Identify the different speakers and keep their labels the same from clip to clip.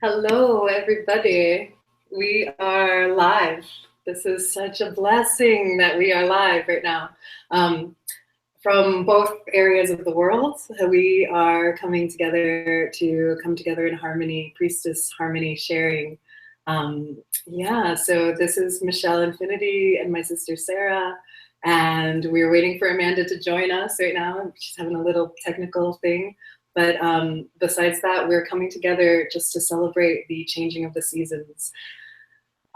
Speaker 1: Hello, everybody. We are live. This is such a blessing that we are live right now. From both areas of the world, we are coming together to come together in harmony, priestess harmony sharing. So this is Michelle Infinity and my sister Sara, and we're waiting for Amanda to join us right now. She's having a little technical thing. But besides that, we're coming together just to celebrate the changing of the seasons.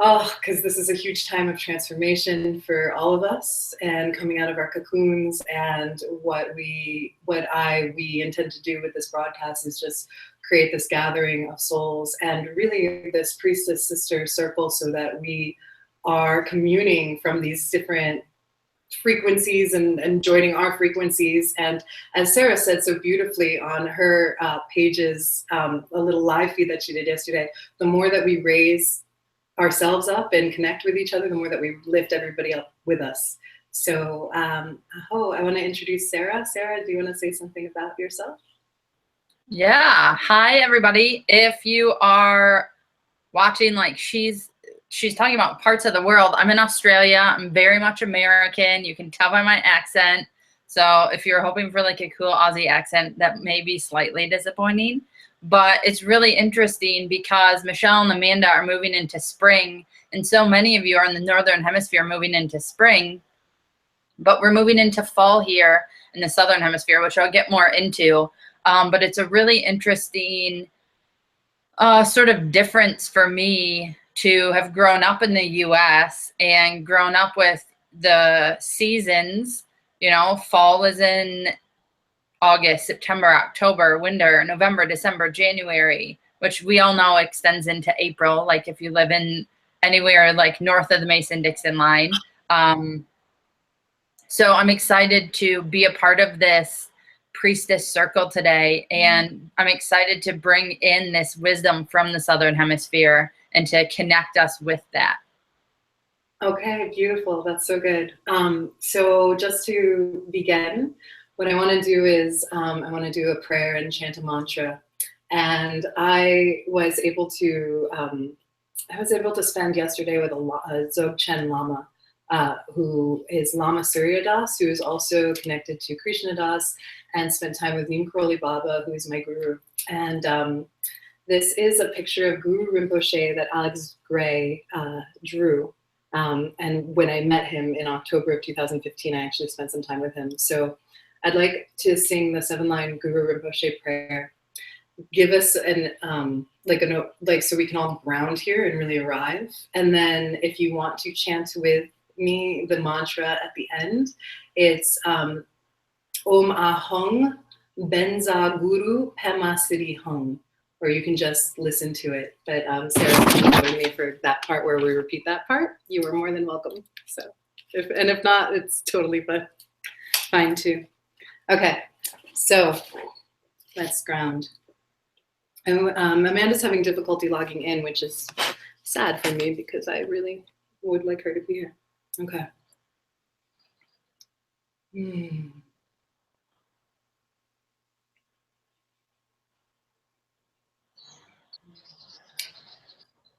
Speaker 1: Oh, because this is a huge time of transformation for all of us, and coming out of our cocoons. And what we intend to do with this broadcast is just create this gathering of souls and really this priestess sister circle, so that we are communing from these different frequencies and joining our frequencies. And as Sara said so beautifully on her pages, a little live feed that she did yesterday, the more that we raise ourselves up and connect with each other, the more that we lift everybody up with us. So I want to introduce Sara. Sara, do you want to say something about yourself?
Speaker 2: Yeah. Hi, everybody. If you are watching, like she's talking about parts of the world. I'm in Australia. I'm very much American. You can tell by my accent. So if you're hoping for like a cool Aussie accent, that may be slightly disappointing. But it's really interesting because Michelle and Amanda are moving into spring. And so many of you are in the Northern Hemisphere moving into spring. But we're moving into fall here in the Southern Hemisphere, which I'll get more into. But it's a really interesting sort of difference for me to have grown up in the US and grown up with the seasons. You know, fall is in August, September, October, winter, November, December, January, which we all know extends into April, like if you live in anywhere like north of the Mason-Dixon line. So I'm excited to be a part of this priestess circle today, and I'm excited to bring in this wisdom from the Southern Hemisphere and to connect us with that.
Speaker 1: Okay, beautiful. That's so good. So just to begin, what I want to do is I want to do a prayer and chant a mantra. And I was able to spend yesterday with a Dzogchen Lama, who is Lama Surya Das, who is also connected to Krishna Das, and spent time with Neem Karoli Baba, who is my guru. And this is a picture of Guru Rinpoche that Alex Gray drew. And when I met him in October of 2015, I actually spent some time with him. So I'd like to sing the 7-line Guru Rinpoche prayer. Give us so we can all ground here and really arrive. And then if you want to chant with me the mantra at the end, it's Om Ahong Benza Guru Pema Siddhi Hong. Or you can just listen to it. But Sara's going to join me for that part where we repeat that part. You are more than welcome. So, if not, it's totally fine too. Okay, so let's ground. And Amanda's having difficulty logging in, which is sad for me because I really would like her to be here. Okay.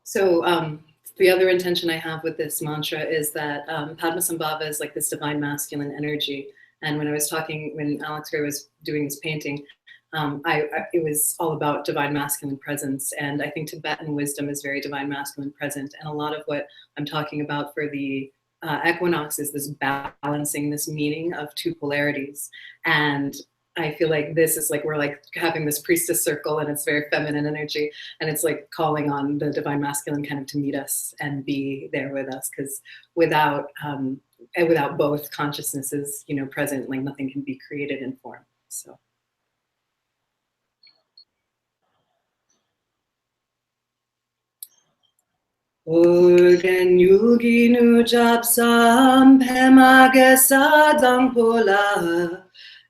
Speaker 1: So the other intention I have with this mantra is that Padmasambhava is like this divine masculine energy. And when Alex Gray was doing this painting, it was all about divine masculine presence. And I think Tibetan wisdom is very divine masculine present. And a lot of what I'm talking about for the equinox is this balancing, this meaning of two polarities. And I feel like this is like we're like having this priestess circle, and it's very feminine energy, and it's like calling on the divine masculine kind of to meet us and be there with us, because without both consciousnesses, present, like nothing can be created in form. So. Organ yugi nu japsam pemagesa dangpola.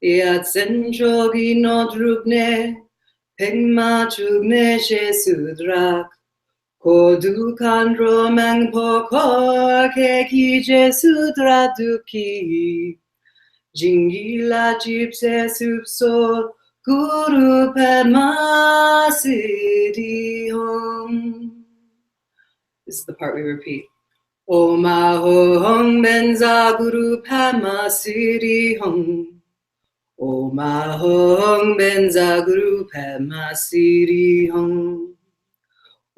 Speaker 1: Yatsen chogi no drupne, pengma chugne she sudrak, kodu kandro mangpo kor keki je sudra duki, jingila jipse supso, guru padma Siddhi Hum. This is the part we repeat. Om Ahong Benza Guru Pama Siddhi Hum. Om Ahong Benza Guru Pama Siddhi Hum.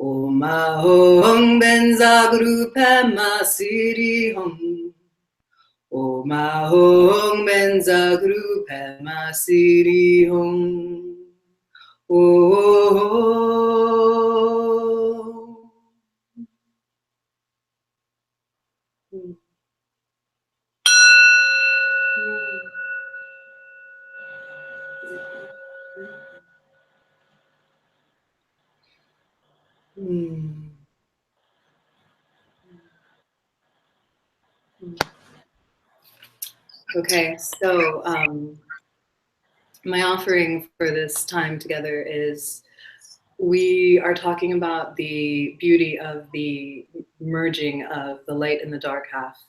Speaker 1: Om Ahong Benza Guru Pama Siddhi Hum. Om Ahong Benza Guru Pama Siddhi Hum. Okay, so my offering for this time together is we are talking about the beauty of the merging of the light and the dark half,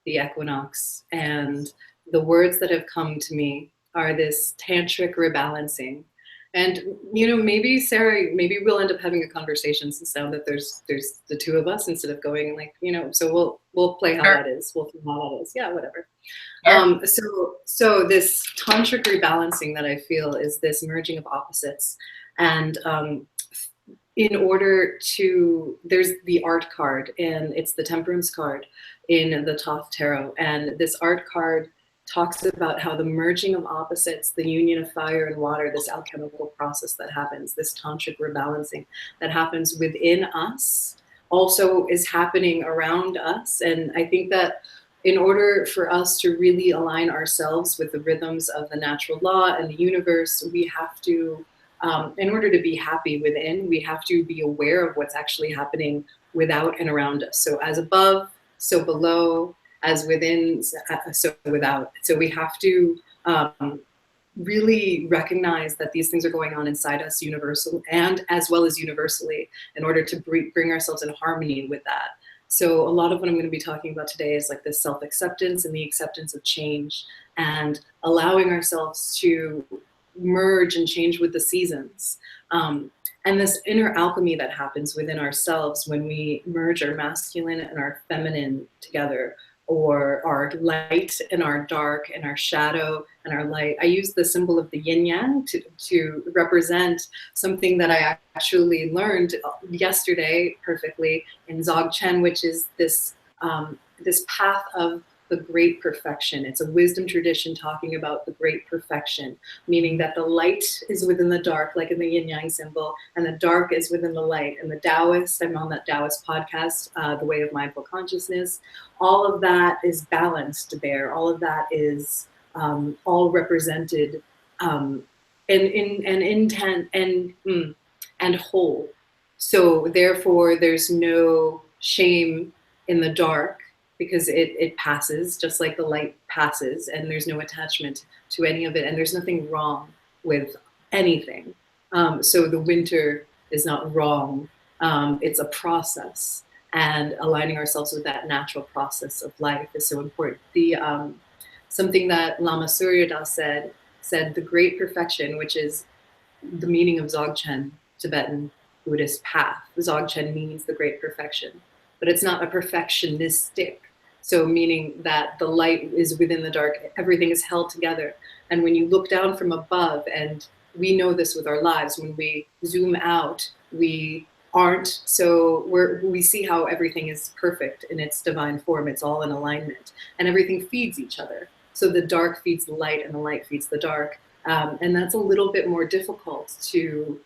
Speaker 1: the equinox, and the words that have come to me are this tantric rebalancing. And maybe Sara, maybe we'll end up having a conversation since now that there's the two of us instead of going like so we'll play how that is. We'll see how that is. Yeah, whatever. So this tantric rebalancing that I feel is this merging of opposites, and in order to, there's the art card, and it's the temperance card in the Thoth Tarot, and this art card talks about how the merging of opposites, the union of fire and water, this alchemical process that happens, this tantric rebalancing that happens within us, also is happening around us. And I think that in order for us to really align ourselves with the rhythms of the natural law and the universe, we have to, in order to be happy within, we have to be aware of what's actually happening without and around us. So as above, so below, as within, so without. So we have to really recognize that these things are going on inside us, universal and as well as universally, in order to bring ourselves in harmony with that. So a lot of what I'm going to be talking about today is like this self-acceptance and the acceptance of change, and allowing ourselves to merge and change with the seasons. And this inner alchemy that happens within ourselves when we merge our masculine and our feminine together, or our light and our dark, and our shadow and our light. I use the symbol of the yin yang to represent something that I actually learned yesterday perfectly in Dzogchen, which is this this path of the great perfection. It's a wisdom tradition talking about the great perfection, meaning that the light is within the dark, like in the yin yang symbol, and the dark is within the light. And the Taoist, I'm on that Taoist podcast, The Way of Mindful Consciousness, all of that is balanced there. All of that is all represented in intent and whole. So therefore, there's no shame in the dark, because it passes just like the light passes, and there's no attachment to any of it, and there's nothing wrong with anything. So the winter is not wrong. It's a process, and aligning ourselves with that natural process of life is so important. The something that Lama Surya Das said, the great perfection, which is the meaning of Dzogchen, Tibetan Buddhist path. Dzogchen means the great perfection, but it's not a perfectionistic. So meaning that the light is within the dark, everything is held together. And when you look down from above, and we know this with our lives, when we zoom out, we aren't, so we see how everything is perfect in its divine form. It's all in alignment, and everything feeds each other. So the dark feeds the light, and the light feeds the dark. And that's a little bit more difficult to,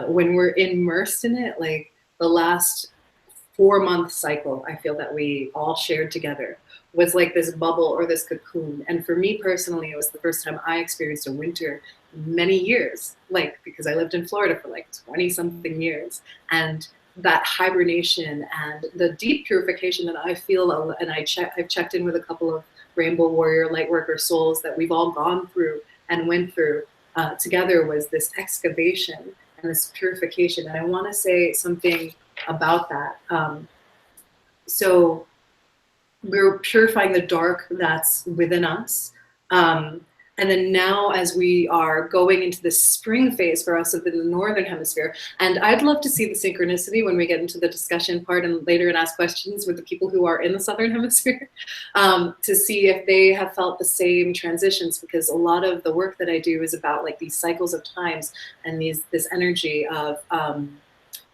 Speaker 1: when we're immersed in it, like the last 4-month cycle, I feel that we all shared together was like this bubble or this cocoon. And for me personally, it was the first time I experienced a winter in many years, like, because I lived in Florida for like 20 something years. And that hibernation and the deep purification that I feel, and I've checked in with a couple of Rainbow Warrior Lightworker souls that we've all gone through and went through together, was this excavation and this purification. And I want to say something about that. So we're purifying the dark that's within us. And then now, as we are going into the spring phase for us in the Northern Hemisphere, and I'd love to see the synchronicity when we get into the discussion part and later and ask questions with the people who are in the Southern Hemisphere, to see if they have felt the same transitions, because a lot of the work that I do is about like these cycles of times and this energy of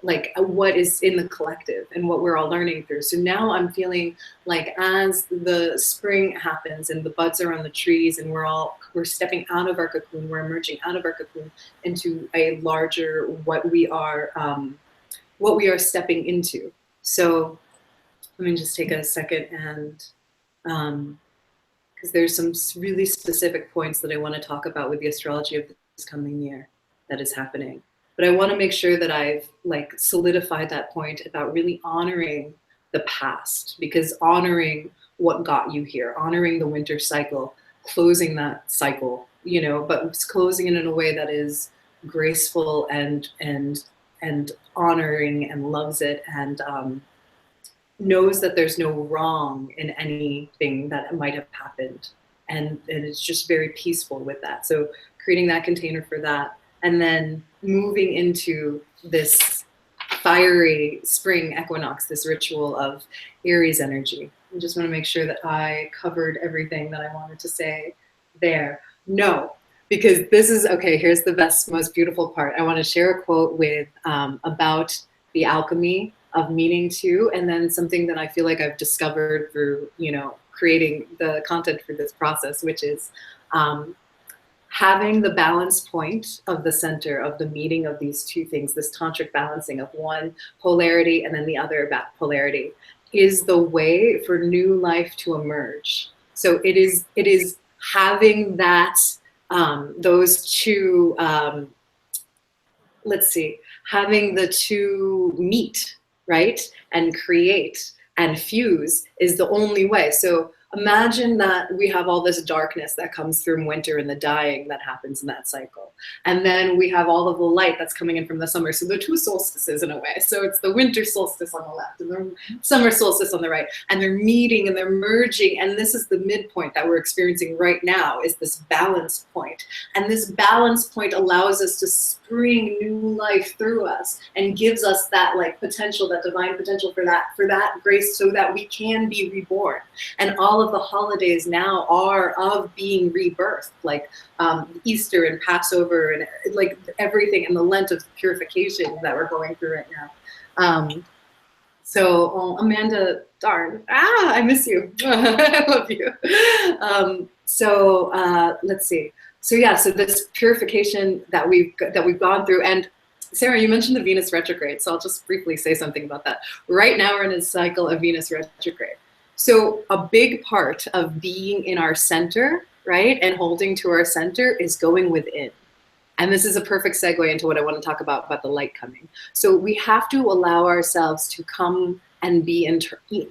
Speaker 1: like what is in the collective and what we're all learning through. So now I'm feeling like as the spring happens and the buds are on the trees and we're stepping out of our cocoon, we're emerging out of our cocoon into a larger what we are stepping into. So let me just take a second and because there's some really specific points that I want to talk about with the astrology of this coming year that is happening. But I want to make sure that I've like solidified that point about really honoring the past, because honoring what got you here, honoring the winter cycle, closing that cycle, you know, but closing it in a way that is graceful and honoring and loves it and knows that there's no wrong in anything that might have happened. And it's just very peaceful with that. So creating that container for that. And then moving into this fiery spring equinox, this ritual of Aries energy. I just want to make sure that I covered everything that I wanted to say there. No, because this is, okay, here's the best, most beautiful part. I want to share a quote with about the alchemy of meaning too, and then something that I feel like I've discovered through, you know, creating the content for this process, which is having the balance point of the center of the meeting of these two things, this tantric balancing of one polarity and then the other polarity, is the way for new life to emerge. So it is having that those two having the two meet, right, and create and fuse is the only way. So imagine that we have all this darkness that comes through winter and the dying that happens in that cycle. And then we have all of the light that's coming in from the summer. So the two solstices in a way. So it's the winter solstice on the left and the summer solstice on the right. And they're meeting and they're merging. And this is the midpoint that we're experiencing right now, is this balance point. And this balance point allows us to spring new life through us and gives us that like potential, that divine potential for that grace, so that we can be reborn. And all of the holidays now are of being rebirthed, like Easter and Passover and like everything, and the Lent of purification that we're going through right now. So Amanda, darn, I miss you. I love you. Let's see. So yeah, so this purification that we've gone through, and Sara, you mentioned the Venus retrograde, so I'll just briefly say something about that. Right now we're in a cycle of Venus retrograde. So a big part of being in our center, right, and holding to our center is going within. And this is a perfect segue into what I want to talk about the light coming. So we have to allow ourselves to come and be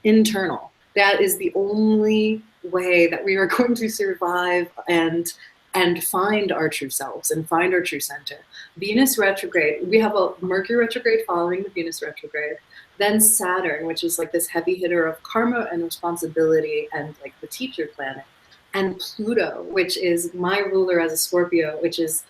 Speaker 1: internal. That is the only way that we are going to survive and find our true selves and find our true center. Venus retrograde, we have a Mercury retrograde following the Venus retrograde. Then Saturn, which is like this heavy hitter of karma and responsibility and like the teacher planet. And Pluto, which is my ruler as a Scorpio, which is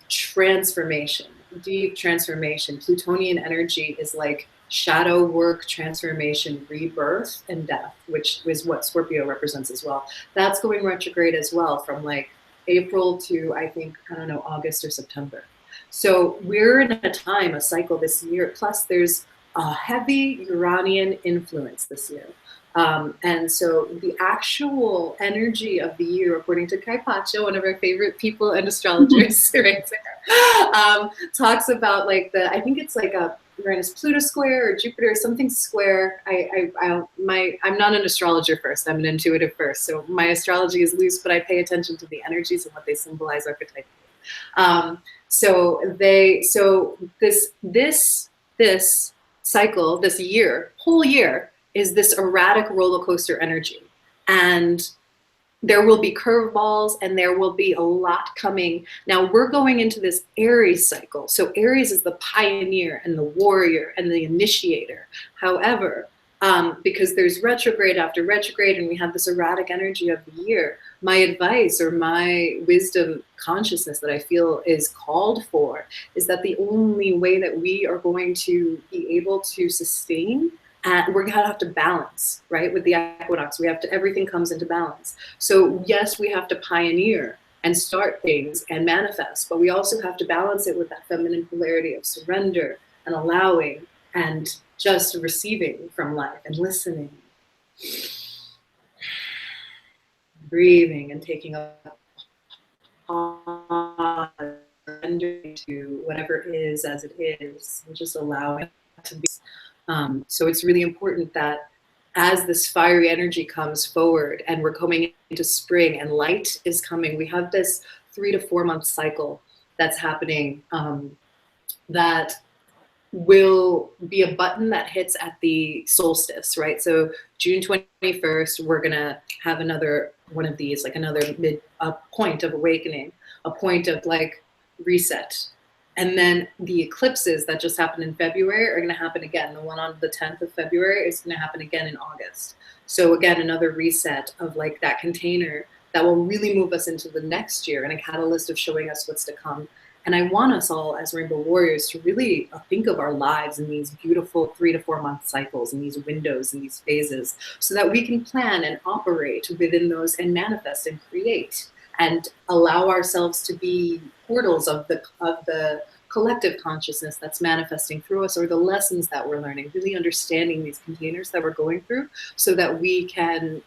Speaker 1: transformation, deep transformation. Plutonian energy is like shadow work, transformation, rebirth, and death, which is what Scorpio represents as well. That's going retrograde as well from like April to, I think, I don't know, August or September. So we're in a time, a cycle this year, plus there's a heavy Uranian influence this year. And so the actual energy of the year, according to Kai Pacho, one of our favorite people and astrologers, right there, talks about like I think it's like a Uranus Pluto square or Jupiter, something square. I'm not an astrologer first, I'm an intuitive first. So my astrology is loose, but I pay attention to the energies and what they symbolize archetypally. So this cycle, this year, whole year, is this erratic roller coaster energy. And there will be curveballs and there will be a lot coming. Now we're going into this Aries cycle. So Aries is the pioneer and the warrior and the initiator. However, because there's retrograde after retrograde and we have this erratic energy of the year, my advice or my wisdom consciousness that I feel is called for is that the only way that we are going to be able to sustain, we're gonna have to balance, right? With the equinox, we have to, everything comes into balance. So yes, we have to pioneer and start things and manifest, but we also have to balance it with that feminine polarity of surrender and allowing and just receiving from life and listening, breathing and taking a pause, surrendering to whatever is as it is, and just allowing it to be. So it's really important that as this fiery energy comes forward and we're coming into spring and light is coming, we have this 3 to 4 month cycle that's happening, that will be a button that hits at the solstice, right? So June 21st, we're gonna have another one of these, like another a point of awakening, a point of like reset. And then the eclipses that just happened in February are gonna happen again. The one on the 10th of February is gonna happen again in August. So again, another reset of like that container that will really move us into the next year and a catalyst of showing us what's to come. And I want us all as Rainbow Warriors to really think of our lives in these beautiful 3 to 4 month cycles, and these windows and these phases, so that we can plan and operate within those and manifest and create and allow ourselves to be portals of the collective consciousness that's manifesting through us, or the lessons that we're learning, really understanding these containers that we're going through so that we can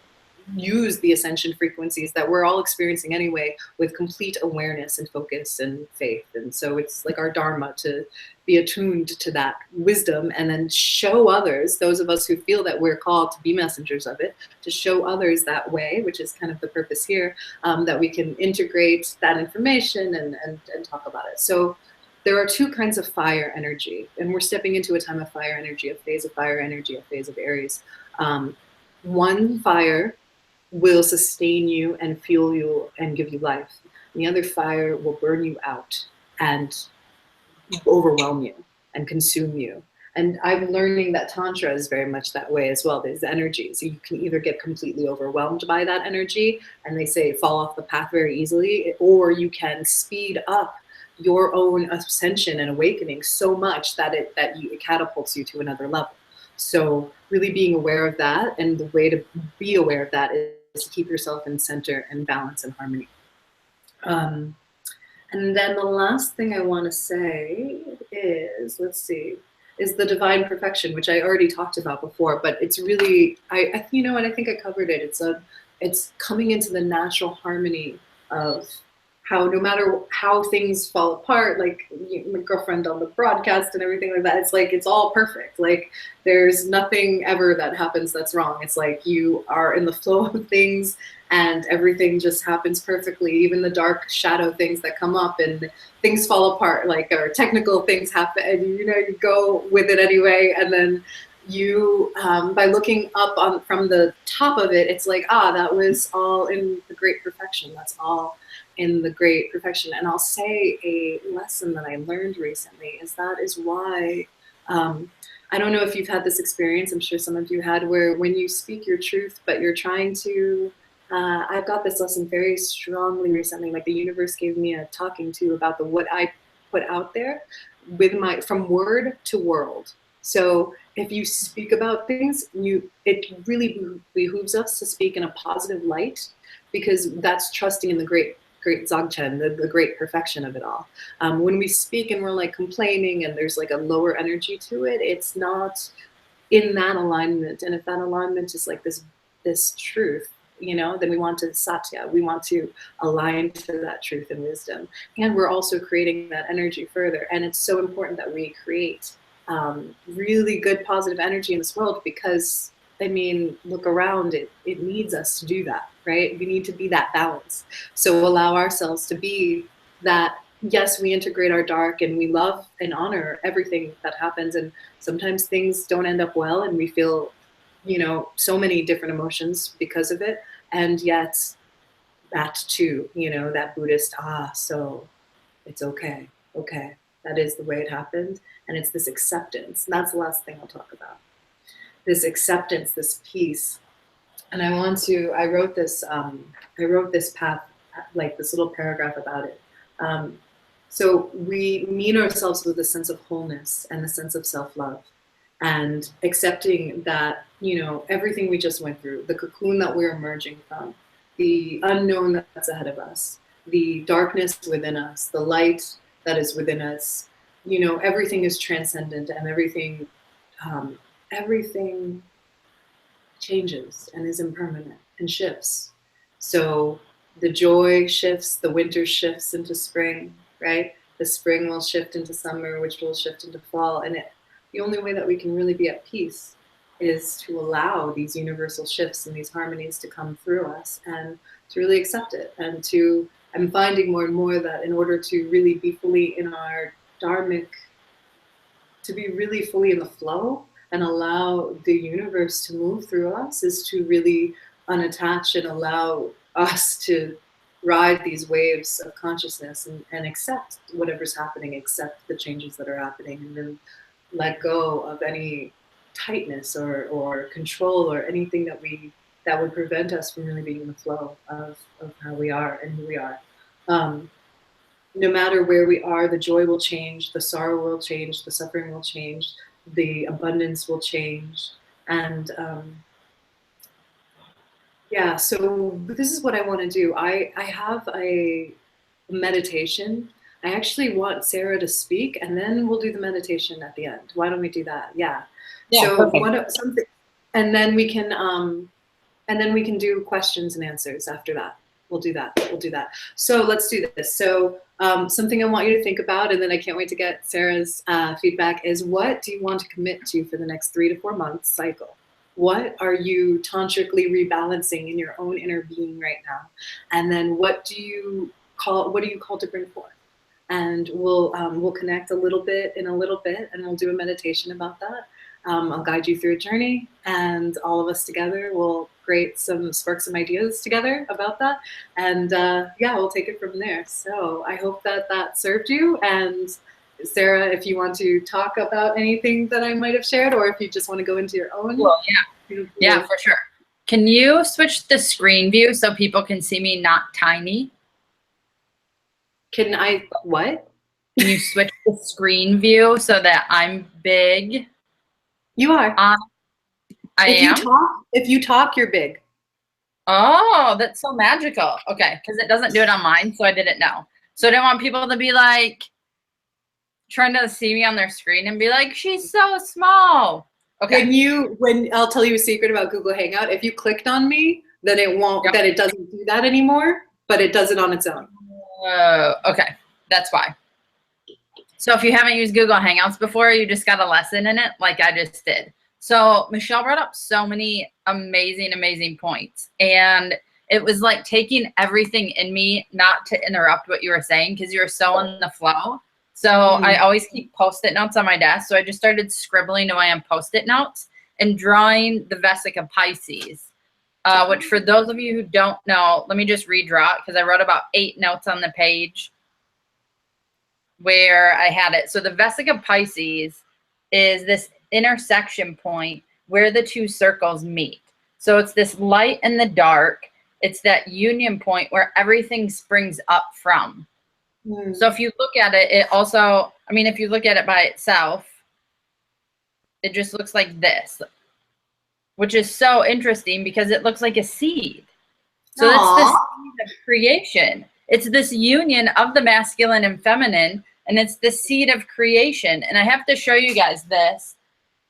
Speaker 1: use the ascension frequencies that we're all experiencing anyway with complete awareness and focus and faith. And so it's like our dharma to be attuned to that wisdom and then show others, those of us who feel that we're called to be messengers of it, to show others that way, which is kind of the purpose here, that we can integrate that information and talk about it. So there are 2 kinds of fire energy, and we're stepping into a time of fire energy, a phase of fire energy, a phase of Aries. One fire will sustain you and fuel you and give you life. And the other fire will burn you out and overwhelm you and consume you. And I'm learning that Tantra is very much that way as well. There's energies. You can either get completely overwhelmed by that energy, and they say fall off the path very easily, or you can speed up your own ascension and awakening so much that it catapults you to another level. So really being aware of that, and the way to be aware of that is to keep yourself in center and balance and harmony. And then the last thing I want to say is, is the divine perfection, which I already talked about before, but it's really, you know what, I think I covered it. It's coming into the natural harmony of how no matter how things fall apart, like my girlfriend on the broadcast and everything like that, it's like it's all perfect. Like there's nothing ever that happens that's wrong. It's like you are in the flow of things and everything just happens perfectly. Even the dark shadow things that come up and things fall apart, like, or technical things happen, and you go with it anyway. And then you, by looking up from the top of it, it's like, that was all in the great perfection. That's all in the great perfection. And I'll say a lesson that I learned recently is why, I don't know if you've had this experience, I'm sure some of you had, where when you speak your truth, but you're trying to, I've got this lesson very strongly recently, like the universe gave me a talking to about what I put out there with from word to world. So if you speak about things, it really behooves us to speak in a positive light, because that's trusting in the great Dzogchen, the great perfection of it all. When we speak and we're like complaining and there's like a lower energy to it, it's not in that alignment. And if that alignment is like this truth, then we want to satya, we want to align to that truth and wisdom. And we're also creating that energy further. And it's so important that we create really good positive energy in this world, because look around, it needs us to do that, right? We need to be that balance. So allow ourselves to be that. Yes, we integrate our dark and we love and honor everything that happens. And sometimes things don't end up well and we feel, so many different emotions because of it. And yet that too, that Buddhist, so it's okay. Okay. That is the way it happened. And it's this acceptance. And that's the last thing I'll talk about. This acceptance, this peace, And I wrote this path, like this little paragraph about it. So we meet ourselves with a sense of wholeness and a sense of self-love, and accepting that, everything we just went through, the cocoon that we're emerging from, the unknown that's ahead of us, the darkness within us, the light that is within us, everything is transcendent, and everything changes and is impermanent and shifts. So the joy shifts, the winter shifts into spring, right? The spring will shift into summer, which will shift into fall. And the only way that we can really be at peace is to allow these universal shifts and these harmonies to come through us, and to really accept it. And I'm finding more and more that in order to really be fully in our dharmic, to be really fully in the flow and allow the universe to move through us, is to really unattach and allow us to ride these waves of consciousness, and accept whatever's happening, accept the changes that are happening, and then let go of any tightness or control or anything that would prevent us from really being in the flow of how we are and who we are. No matter where we are, the joy will change, the sorrow will change, the suffering will change, the abundance will change. And yeah, so this is what I want to do. I have a meditation. I actually want Sara to speak, and then we'll do the meditation at the end. Why don't we do that? Yeah.
Speaker 2: Yeah,
Speaker 1: So
Speaker 2: perfect.
Speaker 1: and then we can do questions and answers after that. We'll do that. So let's do this. So something I want you to think about, and then I can't wait to get Sarah's feedback, is what do you want to commit to for the next 3 to 4 months cycle? What are you tantrically rebalancing in your own inner being right now? And then what are you called to bring forth? And we'll connect a little bit, and we'll do a meditation about that. I'll guide you through a journey, and all of us together will spark some ideas together about that. And yeah, we'll take it from there. So I hope that served you. And Sara, if you want to talk about anything that I might have shared, or if you just want to go into your own.
Speaker 2: Cool, yeah. Yeah, for sure. Can you switch the screen view so people can see me not tiny?
Speaker 1: Can I, what?
Speaker 2: Can you switch the screen view so that I'm big?
Speaker 1: You are. If you talk, you're big.
Speaker 2: Oh, that's so magical. Okay, because it doesn't do it on mine, so I didn't know. So I didn't want people to be like trying to see me on their screen and be like, she's so small. Okay.
Speaker 1: When I'll tell you a secret about Google Hangout, if you clicked on me, then it doesn't do that anymore, but it does it on its own.
Speaker 2: Okay, that's why. So if you haven't used Google Hangouts before, you just got a lesson in it like I just did. So Michelle brought up so many amazing, amazing points. And it was like taking everything in me not to interrupt what you were saying, because you were so in the flow. So I always keep Post-it notes on my desk. So I just started scribbling away on Post-it notes and drawing the Vesica Pisces, which for those of you who don't know, let me just redraw it, because I wrote about 8 notes on the page where I had it. So the Vesica Pisces is this intersection point where the 2 circles meet. So it's this light and the dark. It's that union point where everything springs up from. So if you look at it, it also, I mean, if you look at it by itself, it just looks like this, which is so interesting because it looks like a seed. So that's the seed of creation. It's this union of the masculine and feminine, and it's the seed of creation. And I have to show you guys this.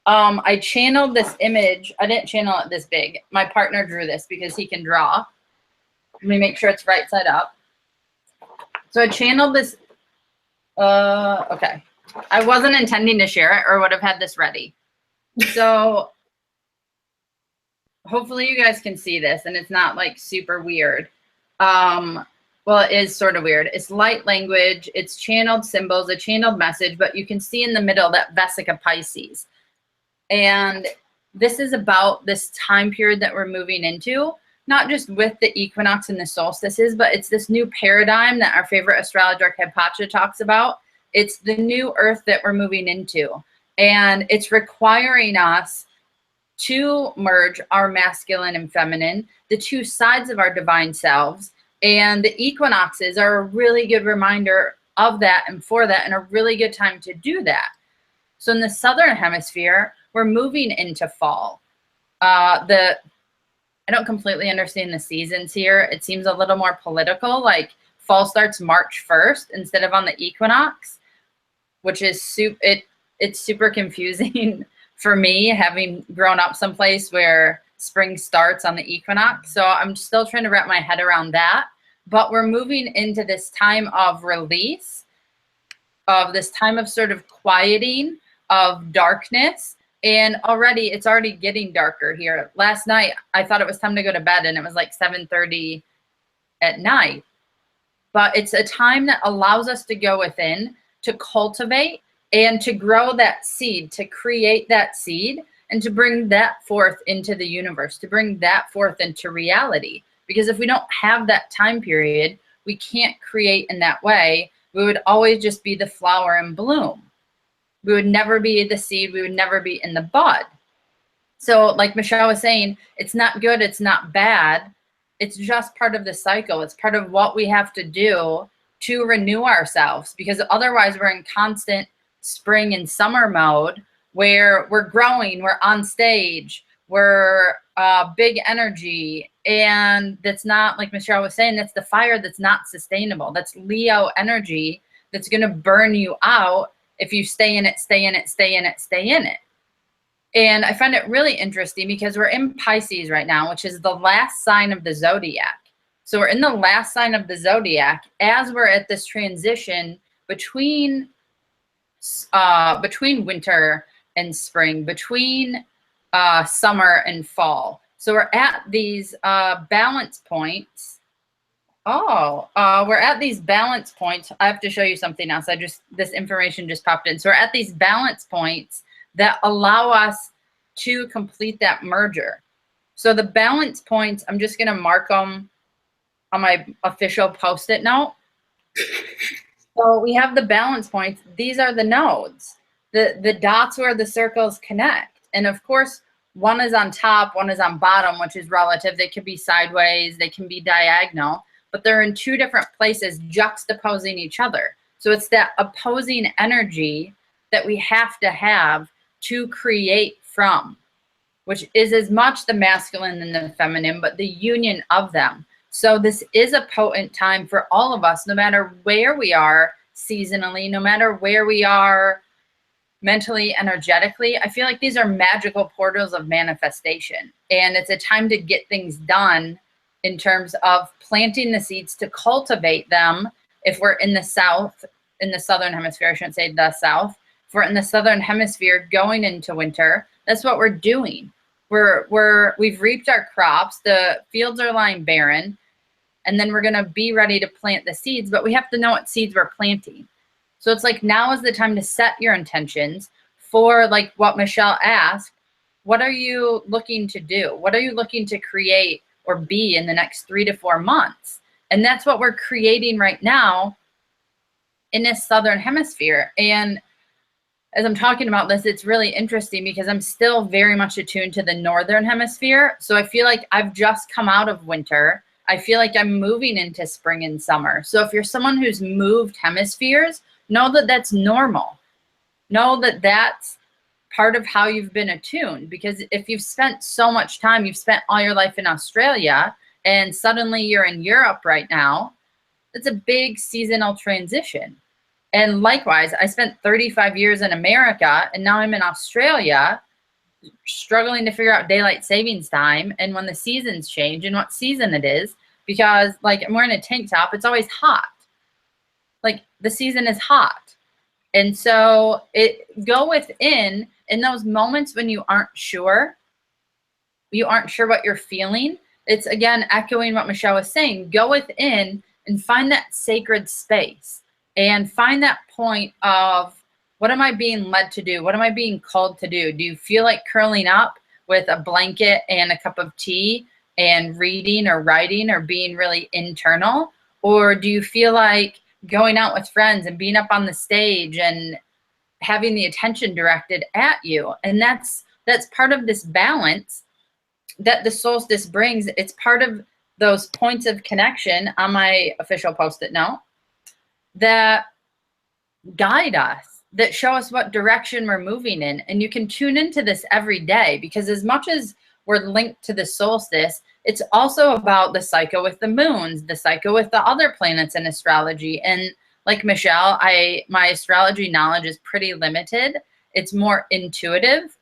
Speaker 2: I channeled this image. I didn't channel it this big. My partner drew this because he can draw. Let me make sure it's right side up. So I channeled this. Okay. I wasn't intending to share it, or would have had this ready. So hopefully you guys can see this and it's not like super weird. Well, it is sort of weird. It's light language. It's channeled symbols, a channeled message, but you can see in the middle that Vesica Pisces. And this is about this time period that we're moving into, not just with the equinox and the solstices, but it's this new paradigm that our favorite astrologer Pacha talks about. It's the new earth that we're moving into. And it's requiring us to merge our masculine and feminine, the two sides of our divine selves. And the equinoxes are a really good reminder of that and for that, and a really good time to do that. So in the Southern Hemisphere, we're moving into fall. I don't completely understand the seasons here. It seems a little more political, like fall starts March 1st instead of on the equinox, which is it's super confusing for me, having grown up someplace where spring starts on the equinox. So I'm still trying to wrap my head around that. But we're moving into this time of release, of this time of sort of quieting, of darkness. And it's already getting darker here. Last night, I thought it was time to go to bed, and it was like 7:30 at night. But it's a time that allows us to go within, to cultivate, and to grow that seed, to create that seed, and to bring that forth into the universe, to bring that forth into reality. Because if we don't have that time period, we can't create in that way. We would always just be the flower in bloom. We would never be the seed. We would never be in the bud. So like Michelle was saying, it's not good. It's not bad. It's just part of the cycle. It's part of what we have to do to renew ourselves, because otherwise we're in constant spring and summer mode where we're growing, we're on stage, we're big energy. And that's not, like Michelle was saying, that's the fire that's not sustainable. That's Leo energy that's going to burn you out if you stay in it, stay in it, stay in it, stay in it. And I find it really interesting because we're in Pisces right now, which is the last sign of the zodiac. So we're in the last sign of the zodiac as we're at this transition between winter and spring, between summer and fall. So we're at these balance points. We're at these balance points. I have to show you something else. This information just popped in. So we're at these balance points that allow us to complete that merger. So the balance points, I'm just going to mark them on my official Post-it note. So we have the balance points. These are the nodes, the dots where the circles connect. And of course, one is on top, one is on bottom, which is relative. They can be sideways, they can be diagonal, but they're in two different places juxtaposing each other. So it's that opposing energy that we have to create from, which is as much the masculine and the feminine, but the union of them. So this is a potent time for all of us, no matter where we are seasonally, no matter where we are mentally, energetically. I feel like these are magical portals of manifestation. And it's a time to get things done in terms of planting the seeds to cultivate them. If we're in the south, in the Southern Hemisphere, I shouldn't say the south. If we're in the Southern Hemisphere going into winter, that's what we're doing. We've reaped our crops. The fields are lying barren. And then we're going to be ready to plant the seeds, but we have to know what seeds we're planting. So it's like now is the time to set your intentions for, like what Michelle asked, what are you looking to do? What are you looking to create or be in the next 3 to 4 months? And that's what we're creating right now in this Southern Hemisphere. And as I'm talking about this, it's really interesting because I'm still very much attuned to the Northern Hemisphere. So I feel like I've just come out of winter. I feel like I'm moving into spring and summer. So if you're someone who's moved hemispheres, know that that's normal. Know that that's part of how you've been attuned. Because if you've spent so much time, you've spent all your life in Australia, and suddenly you're in Europe right now, it's a big seasonal transition. And likewise, I spent 35 years in America, and now I'm in Australia, struggling to figure out daylight savings time and when the seasons change and what season it is, because like I'm wearing a tank top, it's always hot. Like the season is hot. And so go within in those moments when you aren't sure what you're feeling. It's again, echoing what Michelle was saying, go within and find that sacred space and find that point of, what am I being led to do? What am I being called to do? Do you feel like curling up with a blanket and a cup of tea and reading or writing or being really internal? Or do you feel like going out with friends and being up on the stage and having the attention directed at you? And that's that's part of this balance that the solstice brings. It's part of those points of connection on my official Post-it note that guide us, that show us what direction we're moving in. And you can tune into this every day, because as much as we're linked to the solstice, it's also about the cycle with the moons, the cycle with the other planets in astrology. And like Michelle, my astrology knowledge is pretty limited. It's more intuitive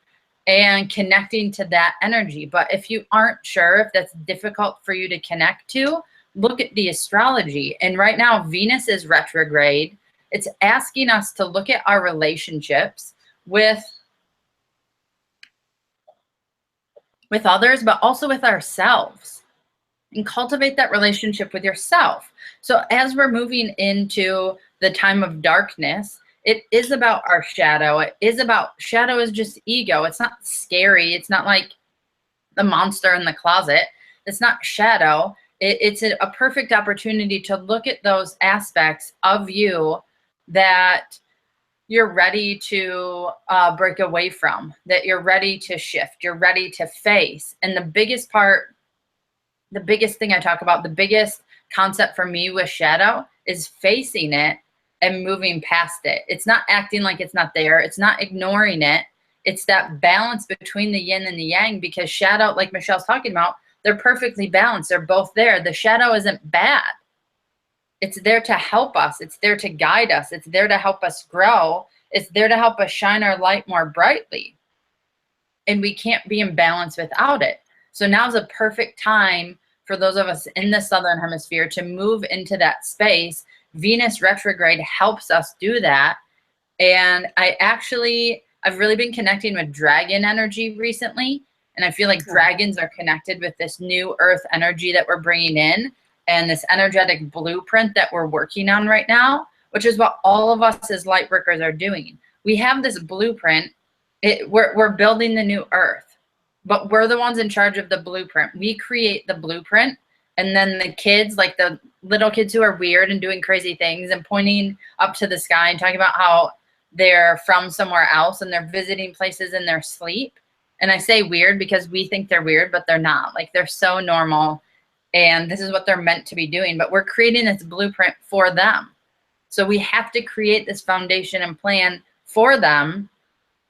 Speaker 2: and connecting to that energy. But if you aren't sure, if that's difficult for you to connect to, look at the astrology. And right now, Venus is retrograde. It's asking us to look at our relationships with others, but also with ourselves, and cultivate that relationship with yourself. So as we're moving into the time of darkness, it is about our shadow. It is about, shadow is just ego. It's not scary. It's not like the monster in the closet. It's not shadow. It's a perfect opportunity to look at those aspects of you that you're ready to break away from, that you're ready to shift, you're ready to face. And the biggest part, the biggest thing I talk about, the biggest concept for me with shadow is facing it and moving past it. It's not acting like it's not there. It's not ignoring it. It's that balance between the yin and the yang, because shadow, like Michelle's talking about, they're perfectly balanced. They're both there. The shadow isn't bad. It's there to help us. It's there to guide us. It's there to help us grow. It's there to help us shine our light more brightly. And we can't be in balance without it. So now's a perfect time for those of us in the Southern Hemisphere to move into that space. Venus retrograde helps us do that. And I've really been connecting with dragon energy recently. And I feel like dragons are connected with this new earth energy that we're bringing in, and this energetic blueprint that we're working on right now, which is what all of us as light workers are doing. We have this blueprint. We're building the new earth, but we're the ones in charge of the blueprint. We create the blueprint, and then the kids, like the little kids who are weird and doing crazy things and pointing up to the sky and talking about how they're from somewhere else and they're visiting places in their sleep. And I say weird because we think they're weird, but they're not. Like, they're so normal. And this is what they're meant to be doing, but we're creating this blueprint for them. So we have to create this foundation and plan for them.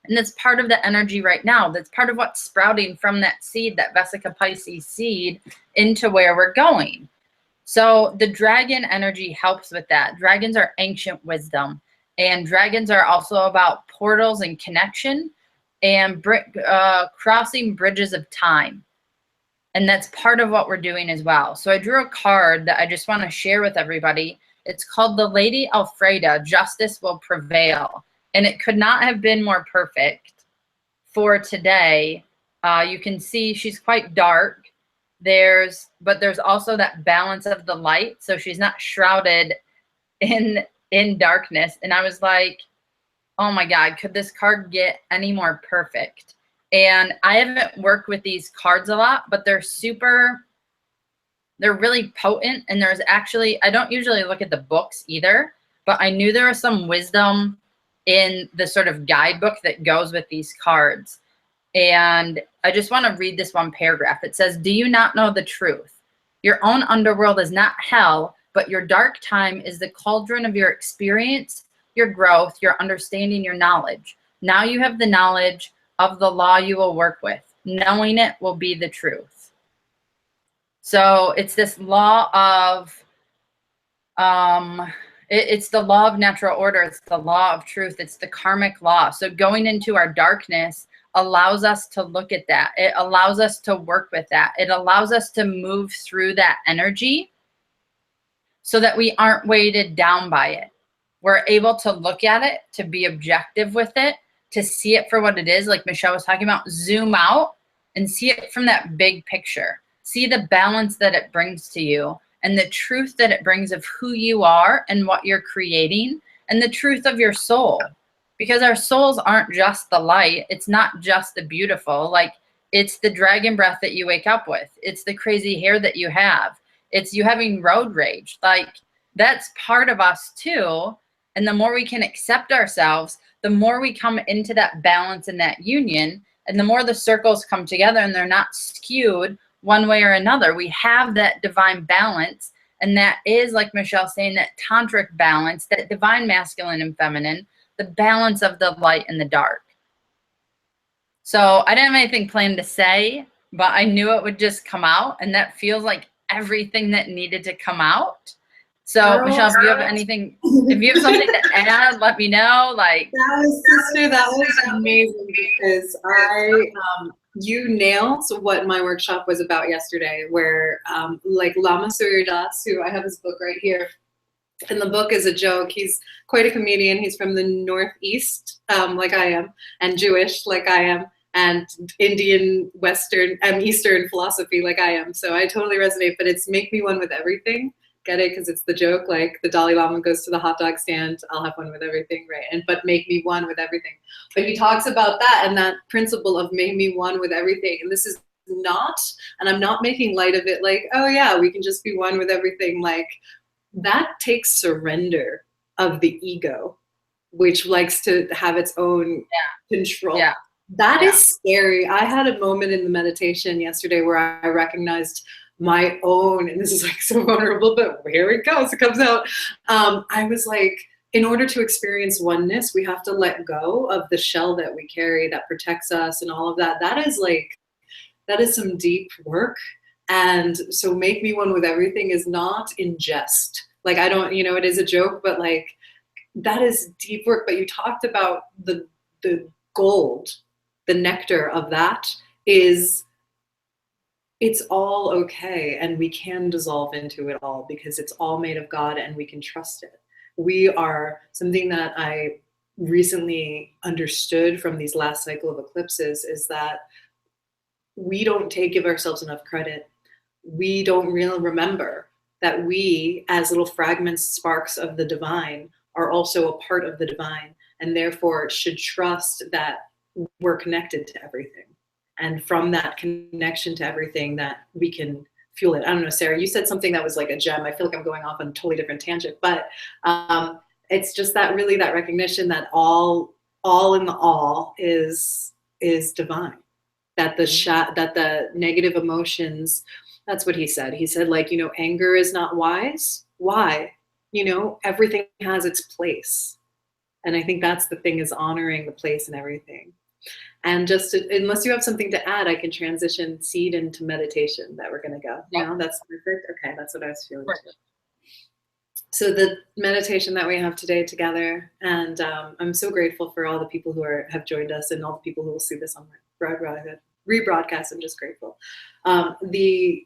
Speaker 2: And that's part of the energy right now. That's part of what's sprouting from that seed, that Vesica Pisces seed, into where we're going. So the dragon energy helps with that. Dragons are ancient wisdom. And dragons are also about portals and connection and crossing bridges of time. And that's part of what we're doing as well. So I drew a card that I just want to share with everybody. It's called the Lady Alfredo, Justice Will Prevail. And it could not have been more perfect for today. You can see she's quite dark. But there's also that balance of the light. So she's not shrouded in darkness. And I was like, oh my God, could this card get any more perfect? And I haven't worked with these cards a lot, but they're really potent. And there's actually, I don't usually look at the books either, but I knew there was some wisdom in the sort of guidebook that goes with these cards. And I just want to read this one paragraph. It says, do you not know the truth? Your own underworld is not hell, but your dark time is the cauldron of your experience, your growth, your understanding, your knowledge. Now you have the knowledge of the law you will work with. Knowing it will be the truth. So it's this law of, it's the law of natural order. It's the law of truth. It's the karmic law. So going into our darkness allows us to look at that. It allows us to work with that. It allows us to move through that energy so that we aren't weighted down by it. We're able to look at it, to be objective with it, to see it for what it is, like Michelle was talking about, zoom out and see it from that big picture. See the balance that it brings to you and the truth that it brings of who you are and what you're creating, and the truth of your soul. Because our souls aren't just the light. It's not just the beautiful. Like, it's the dragon breath that you wake up with. It's the crazy hair that you have. It's you having road rage. Like, that's part of us too. And the more we can accept ourselves, the more we come into that balance and that union. And the more the circles come together and they're not skewed one way or another, we have that divine balance. And that is, like Michelle's saying, that tantric balance, that divine masculine and feminine, the balance of the light and the dark. So I didn't have anything planned to say, but I knew it would just come out. And that feels like everything that needed to come out. So Michelle, if you have anything, if you have something to add, let me know. Like,
Speaker 1: that was amazing, because you nailed what my workshop was about yesterday, where like Lama Surya Das, who I have his book right here, and the book is a joke. He's quite a comedian. He's from the Northeast, like I am, and Jewish, like I am, and Indian, Western, and Eastern philosophy, like I am. So I totally resonate, but it's make me one with everything. Get it? Because it's the joke, like the Dalai Lama goes to the hot dog stand, I'll have one with everything, right? And but make me one with everything. But he talks about that and that principle of make me one with everything. And this is not, and I'm not making light of it like, oh yeah, we can just be one with everything. Like that takes surrender of the ego, which likes to have its own control.
Speaker 2: Yeah.
Speaker 1: That is scary. I had a moment in the meditation yesterday where I recognized my own, and this is like so vulnerable, but here it goes, it comes out. I was like, in order to experience oneness, we have to let go of the shell that we carry that protects us and all of that. That is some deep work. And so make me one with everything is not in jest. Like, I don't, it is a joke, but like, that is deep work. But you talked about the gold, the nectar of that is, it's all okay, and we can dissolve into it all because it's all made of God and we can trust it. We are, something that I recently understood from these last cycle of eclipses is that we don't give ourselves enough credit. We don't really remember that we, as little fragments, sparks of the divine, are also a part of the divine, and therefore should trust that we're connected to everything. And from that connection to everything, that we can fuel it. I don't know, Sarah, you said something that was like a gem. I feel like I'm going off on a totally different tangent, but it's just that really that recognition that all in the all is divine. That the negative emotions, that's what he said. He said, like, anger is not wise. Why? Everything has its place. And I think that's the thing, is honoring the place and everything. And just unless you have something to add, I can transition seed into meditation that we're going to go.
Speaker 2: Yeah.
Speaker 1: That's perfect. Okay, that's what I was feeling too. So the meditation that we have today together, and I'm so grateful for all the people who have joined us and all the people who will see this on rebroadcast. I'm just grateful. The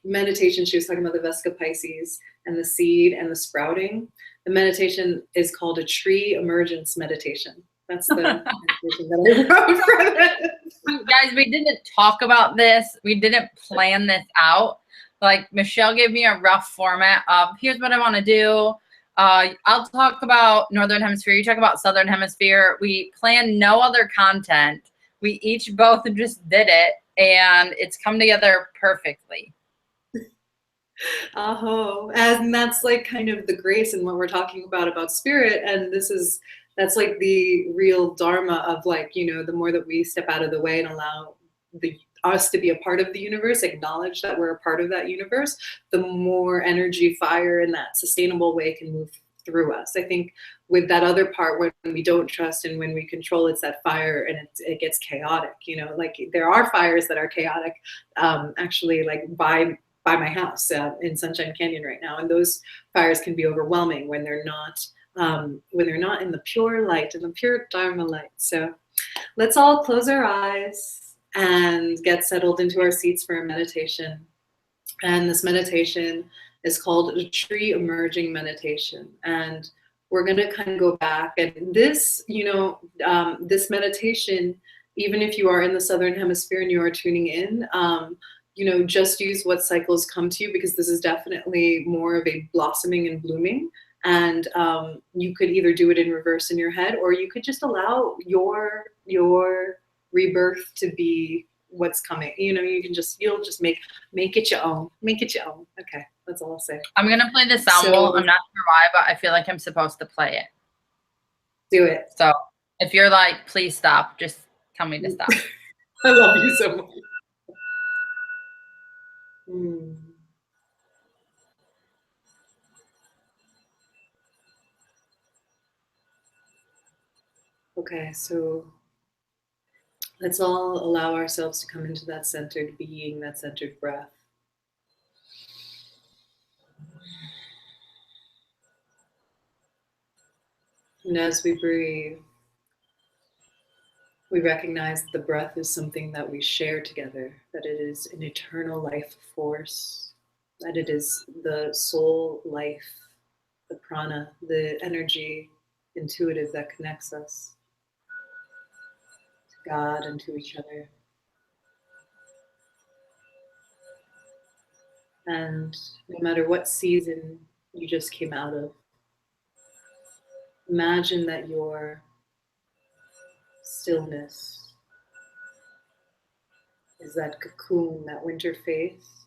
Speaker 1: meditation, she was talking about the Vesica Pisces and the seed and the sprouting. The meditation is called a tree emergence meditation. That's the meditation that I wrote from it.
Speaker 2: Guys, we didn't talk about this. We didn't plan this out. Like, Michelle gave me a rough format of, here's what I want to do. I'll talk about Northern Hemisphere. You talk about Southern Hemisphere. We planned no other content. We each both just did it, and it's come together perfectly.
Speaker 1: And that's like kind of the grace and what we're talking about spirit. And that's like the real dharma of, like, the more that we step out of the way and allow us to be a part of the universe, acknowledge that we're a part of that universe, the more energy, fire in that sustainable way can move through us. I think with that other part, when we don't trust and when we control, it's that fire and it gets chaotic. Like there are fires that are chaotic, actually, like by my house in Sunshine Canyon right now, and those fires can be overwhelming when they're not in the pure light and the pure Dharma light. So let's all close our eyes and get settled into our seats for a meditation. And this meditation is called a tree emerging meditation. And we're going to kind of go back, and this, this meditation, even if you are in the Southern Hemisphere and you are tuning in, just use what cycles come to you, because this is definitely more of a blossoming and blooming. And you could either do it in reverse in your head, or you could just allow your rebirth to be what's coming. You'll just make it your own. Make it your own. Okay, that's all I'll say.
Speaker 2: I'm gonna play the sound bowl. I'm not sure why, but I feel like I'm supposed to play it.
Speaker 1: Do it.
Speaker 2: So if you're like, please stop, just tell me to stop.
Speaker 1: I love you so much. Mm. Okay, so let's all allow ourselves to come into that centered being, that centered breath. And as we breathe, we recognize that the breath is something that we share together, that it is an eternal life force, that it is the soul life, the prana, the energy, intuitive that connects us to God and to each other. And no matter what season you just came out of, imagine that your stillness is that cocoon, that winter face.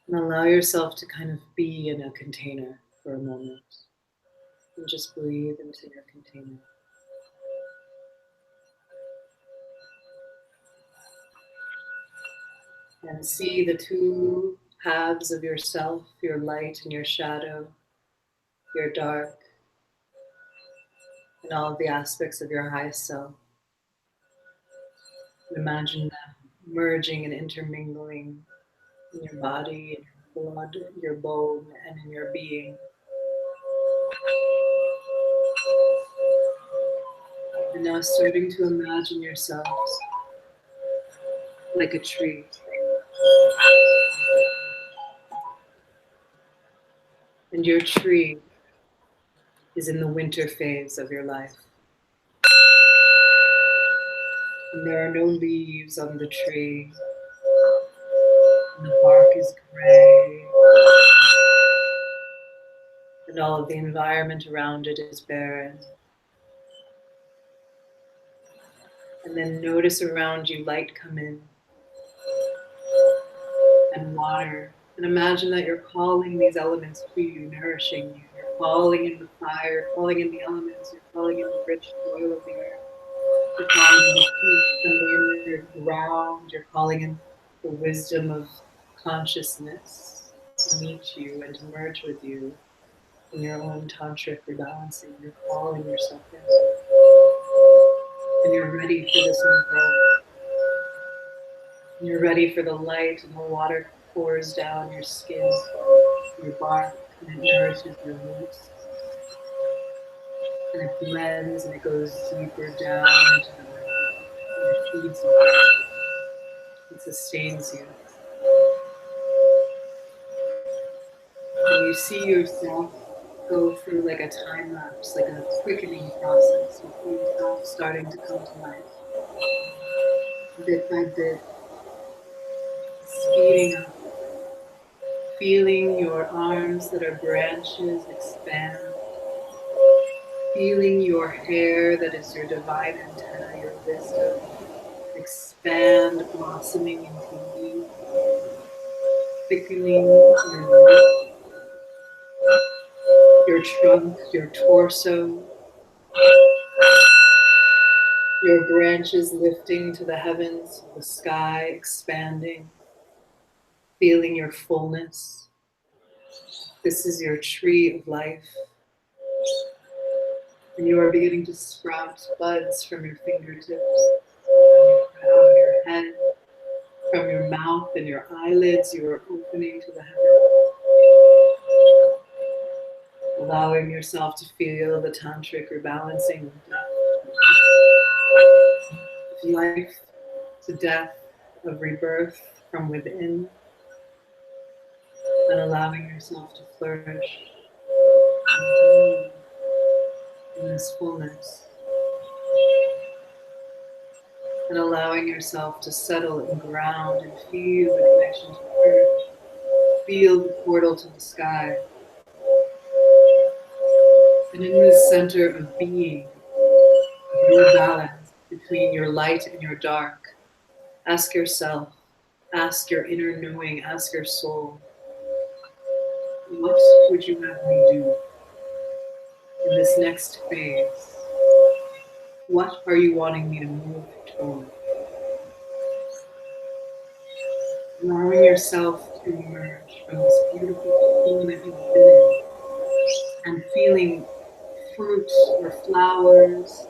Speaker 1: And allow yourself to kind of be in a container for a moment. And just breathe into your container. And see the two halves of yourself, your light and your shadow, your dark, and all of the aspects of your highest self. And imagine them merging and intermingling in your body, in your blood, your bone, and in your being. And now starting to imagine yourselves like a tree. And your tree is in the winter phase of your life. And there are no leaves on the tree. And the bark is gray. And all of the environment around it is barren. And then notice around you light come in. And water. And imagine that you're calling these elements to you, nourishing you. You're calling in the fire, calling in the elements, you're calling in the rich soil of the earth. You're calling in the peace and the inner ground. You're calling in the wisdom of consciousness to meet you and to merge with you in your own tantric rebalancing. You're calling yourself in. And you're ready for this new growth. And you're ready for the light, and the water pours down your skin, your bark, and it nourishes your roots. And it blends and it goes deeper down into the earth. And it feeds you. It sustains you. And you see yourself go through like a time lapse, like a quickening process. You feel yourself starting to come to life. Bit by bit, speeding up. Feeling your arms that are branches expand. Feeling your hair that is your divine antenna, your wisdom, expand, blossoming into you. Thickening your root, your trunk, your torso, your branches lifting to the heavens, the sky expanding, feeling your fullness. This is your tree of life. And you are beginning to sprout buds from your fingertips, from your crown of your head, from your mouth and your eyelids. You are opening to the heavens. Allowing yourself to feel the tantric rebalancing of life to death, of rebirth from within, and allowing yourself to flourish in this fullness, and allowing yourself to settle and ground and feel the connection to earth, feel the portal to the sky. And in this center of being, your balance between your light and your dark, ask yourself, ask your inner knowing, ask your soul, what would you have me do in this next phase What are you wanting me to move toward? Allowing yourself to emerge from this beautiful cocoon that you've been in and feeling fruit or flowers,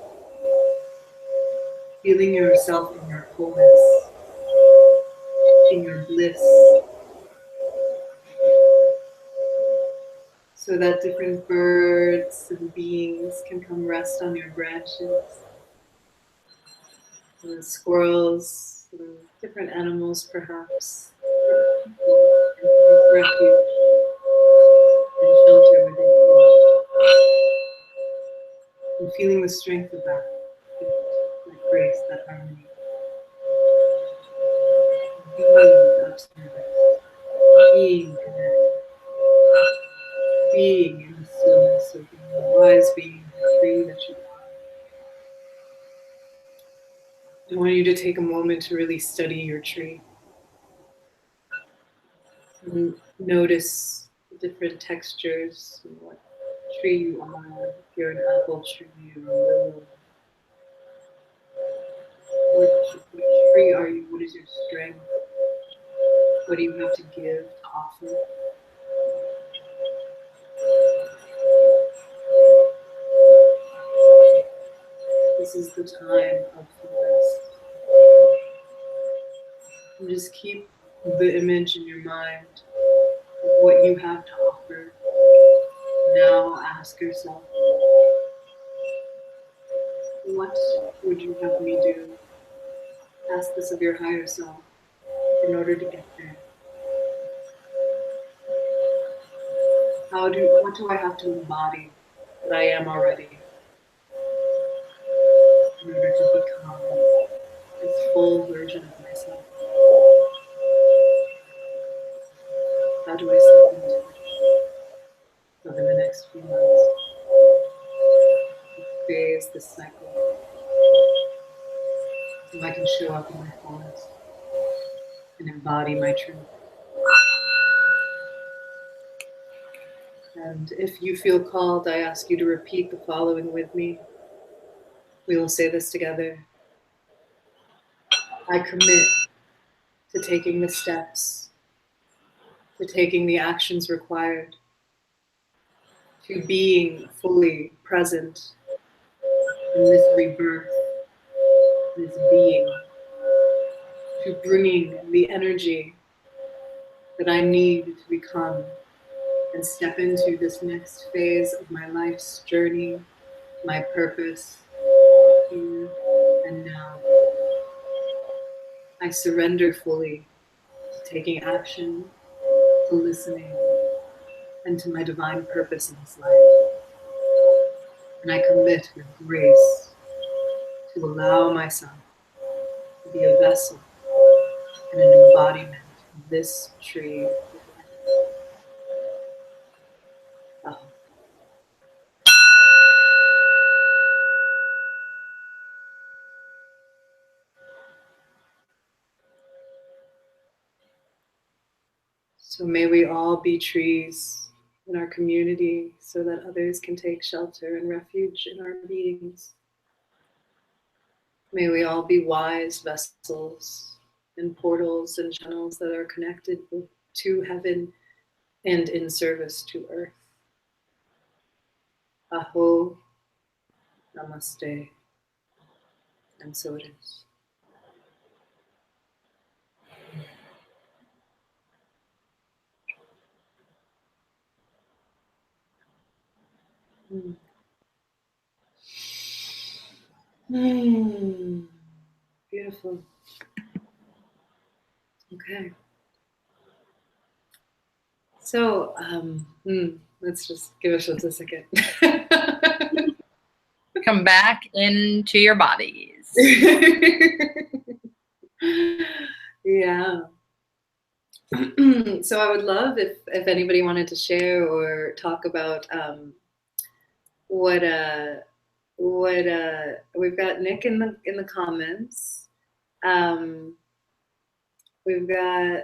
Speaker 1: feeling yourself in your wholeness, in your bliss, so that different birds and beings can come rest on your branches. And squirrels, and different animals perhaps, refuge and shelter within you. And feeling the strength of that grace, that harmony. Being of service, being connected, being in the stillness of being the wise being, the tree that you are. I want you to take a moment to really study your tree. And notice the different textures and what tree you are. If you're an apple tree or a willow. Which tree are you? What is your strength? What do you have to give, to offer? This is the time of rest. And just keep the image in your mind of what you have to offer. Now ask yourself, what would you have me do? Ask this of your higher self in order to get there. What do I have to embody that I am already in order to become this full version of myself? How do I step into it over the next few months? This phase, this cycle, so I can show up in my fullness and embody my truth. And if you feel called, I ask you to repeat the following with me. We will say this together. I commit to taking the steps, to taking the actions required, to being fully present in this rebirth, this being, to bringing the energy that I need to become and step into this next phase of my life's journey, my purpose, here and now. I surrender fully to taking action, to listening, and to my divine purpose in this life. And I commit with grace to allow myself to be a vessel and an embodiment of this tree of life. Oh. So may we all be trees in our community so that others can take shelter and refuge in our beings. May we all be wise vessels and portals and channels that are connected to heaven and in service to earth. Aho, Namaste, and so it is. Beautiful. Okay. So, let's just give ourselves a second.
Speaker 2: Come back into your bodies.
Speaker 1: Yeah. So I would love if anybody wanted to share or talk about what we've got Nick in the comments. We've got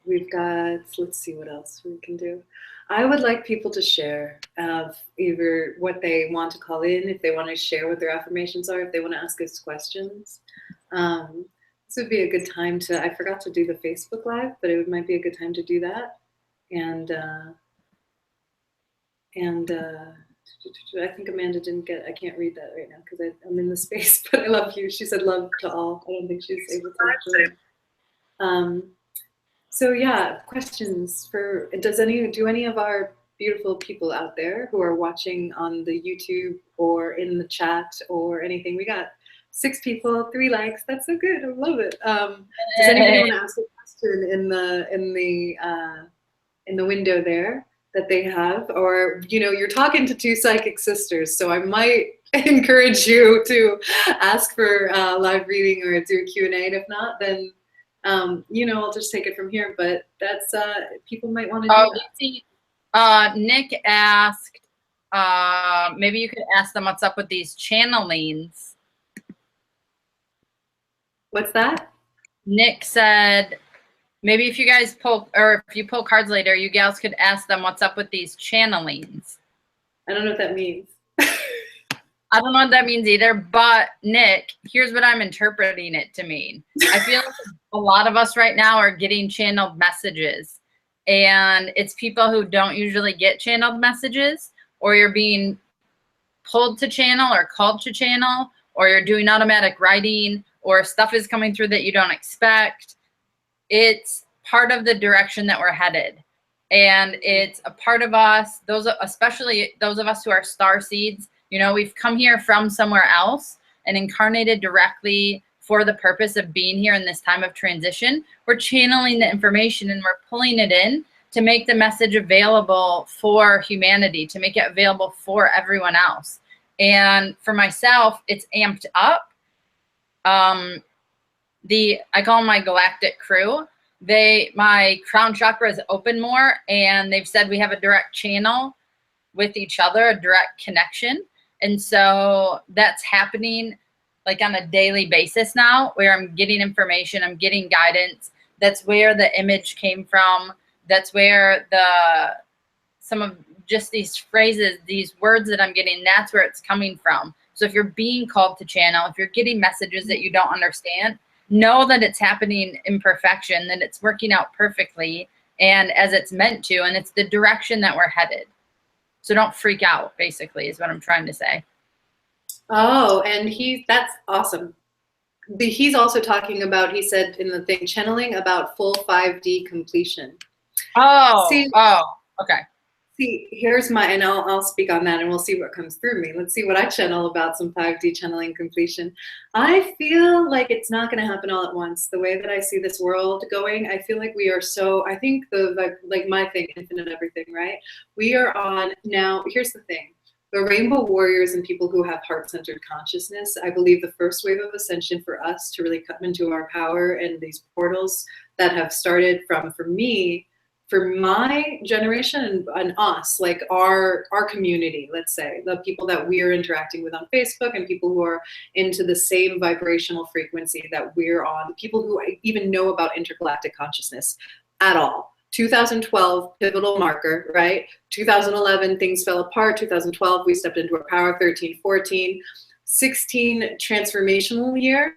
Speaker 1: let's see what else we can do. I would like people to share either what they want to call in, if they want to share what their affirmations are, if they want to ask us questions. This would be a good time to, I forgot to do the Facebook Live, but might be a good time to do that. And I think Amanda didn't get, I can't read that right now because I'm in the space, but I love you. She said love to all. I don't think she's able to join. So yeah, questions for, do any of our beautiful people out there who are watching on the YouTube or in the chat or anything, we got 6 people, 3 likes. That's so good. I love it. Does anybody want to ask a question in the window there that they have? Or, you know, you're talking to 2 psychic sisters, so I might encourage you to ask for live reading or do a Q&A. And if not, then you know, I'll just take it from here. But that's people might want to do
Speaker 2: that. Nick asked, maybe you could ask them what's up with these channelings.
Speaker 1: What's that?
Speaker 2: Nick said, maybe if you guys pull, or if you pull cards later, you gals could ask them what's up with these channelings.
Speaker 1: I don't know what that means.
Speaker 2: I don't know what that means either, but Nick, here's what I'm interpreting it to mean. I feel like a lot of us right now are getting channeled messages, and it's people who don't usually get channeled messages, or you're being pulled to channel or called to channel, or you're doing automatic writing, or stuff is coming through that you don't expect. It's part of the direction that we're headed. And it's a part of us, especially those of us who are star seeds. You know, we've come here from somewhere else and incarnated directly for the purpose of being here in this time of transition. We're channeling the information and we're pulling it in to make the message available for humanity, to make it available for everyone else. And for myself, it's amped up. I call them my galactic crew. My crown chakra is open more, and they've said we have a direct channel with each other, a direct connection. And so that's happening like on a daily basis now, where I'm getting information, I'm getting guidance. That's where the image came from. That's where some of just these phrases, these words that I'm getting, that's where it's coming from. So if you're being called to channel, if you're getting messages that you don't understand, know that it's happening in perfection, that it's working out perfectly and as it's meant to, and it's the direction that we're headed. So don't freak out, basically, is what I'm trying to say.
Speaker 1: Oh, and that's awesome. He's also talking about, he said in the thing, channeling about full 5D completion. Okay. See, here's and I'll speak on that and we'll see what comes through me. Let's see what I channel about some 5D channeling completion. I feel like it's not going to happen all at once. The way that I see this world going, I feel like we are I think like my thing, infinite everything, right? We are on now, here's the thing. The rainbow warriors and people who have heart-centered consciousness, I believe the first wave of ascension for us to really come into our power and these portals that have started for me, for my generation and us, like our community, let's say, the people that we're interacting with on Facebook and people who are into the same vibrational frequency that we're on, people who even know about intergalactic consciousness at all. 2012, pivotal marker, right? 2011, things fell apart. 2012, we stepped into our power. 13, 14, 16, transformational year.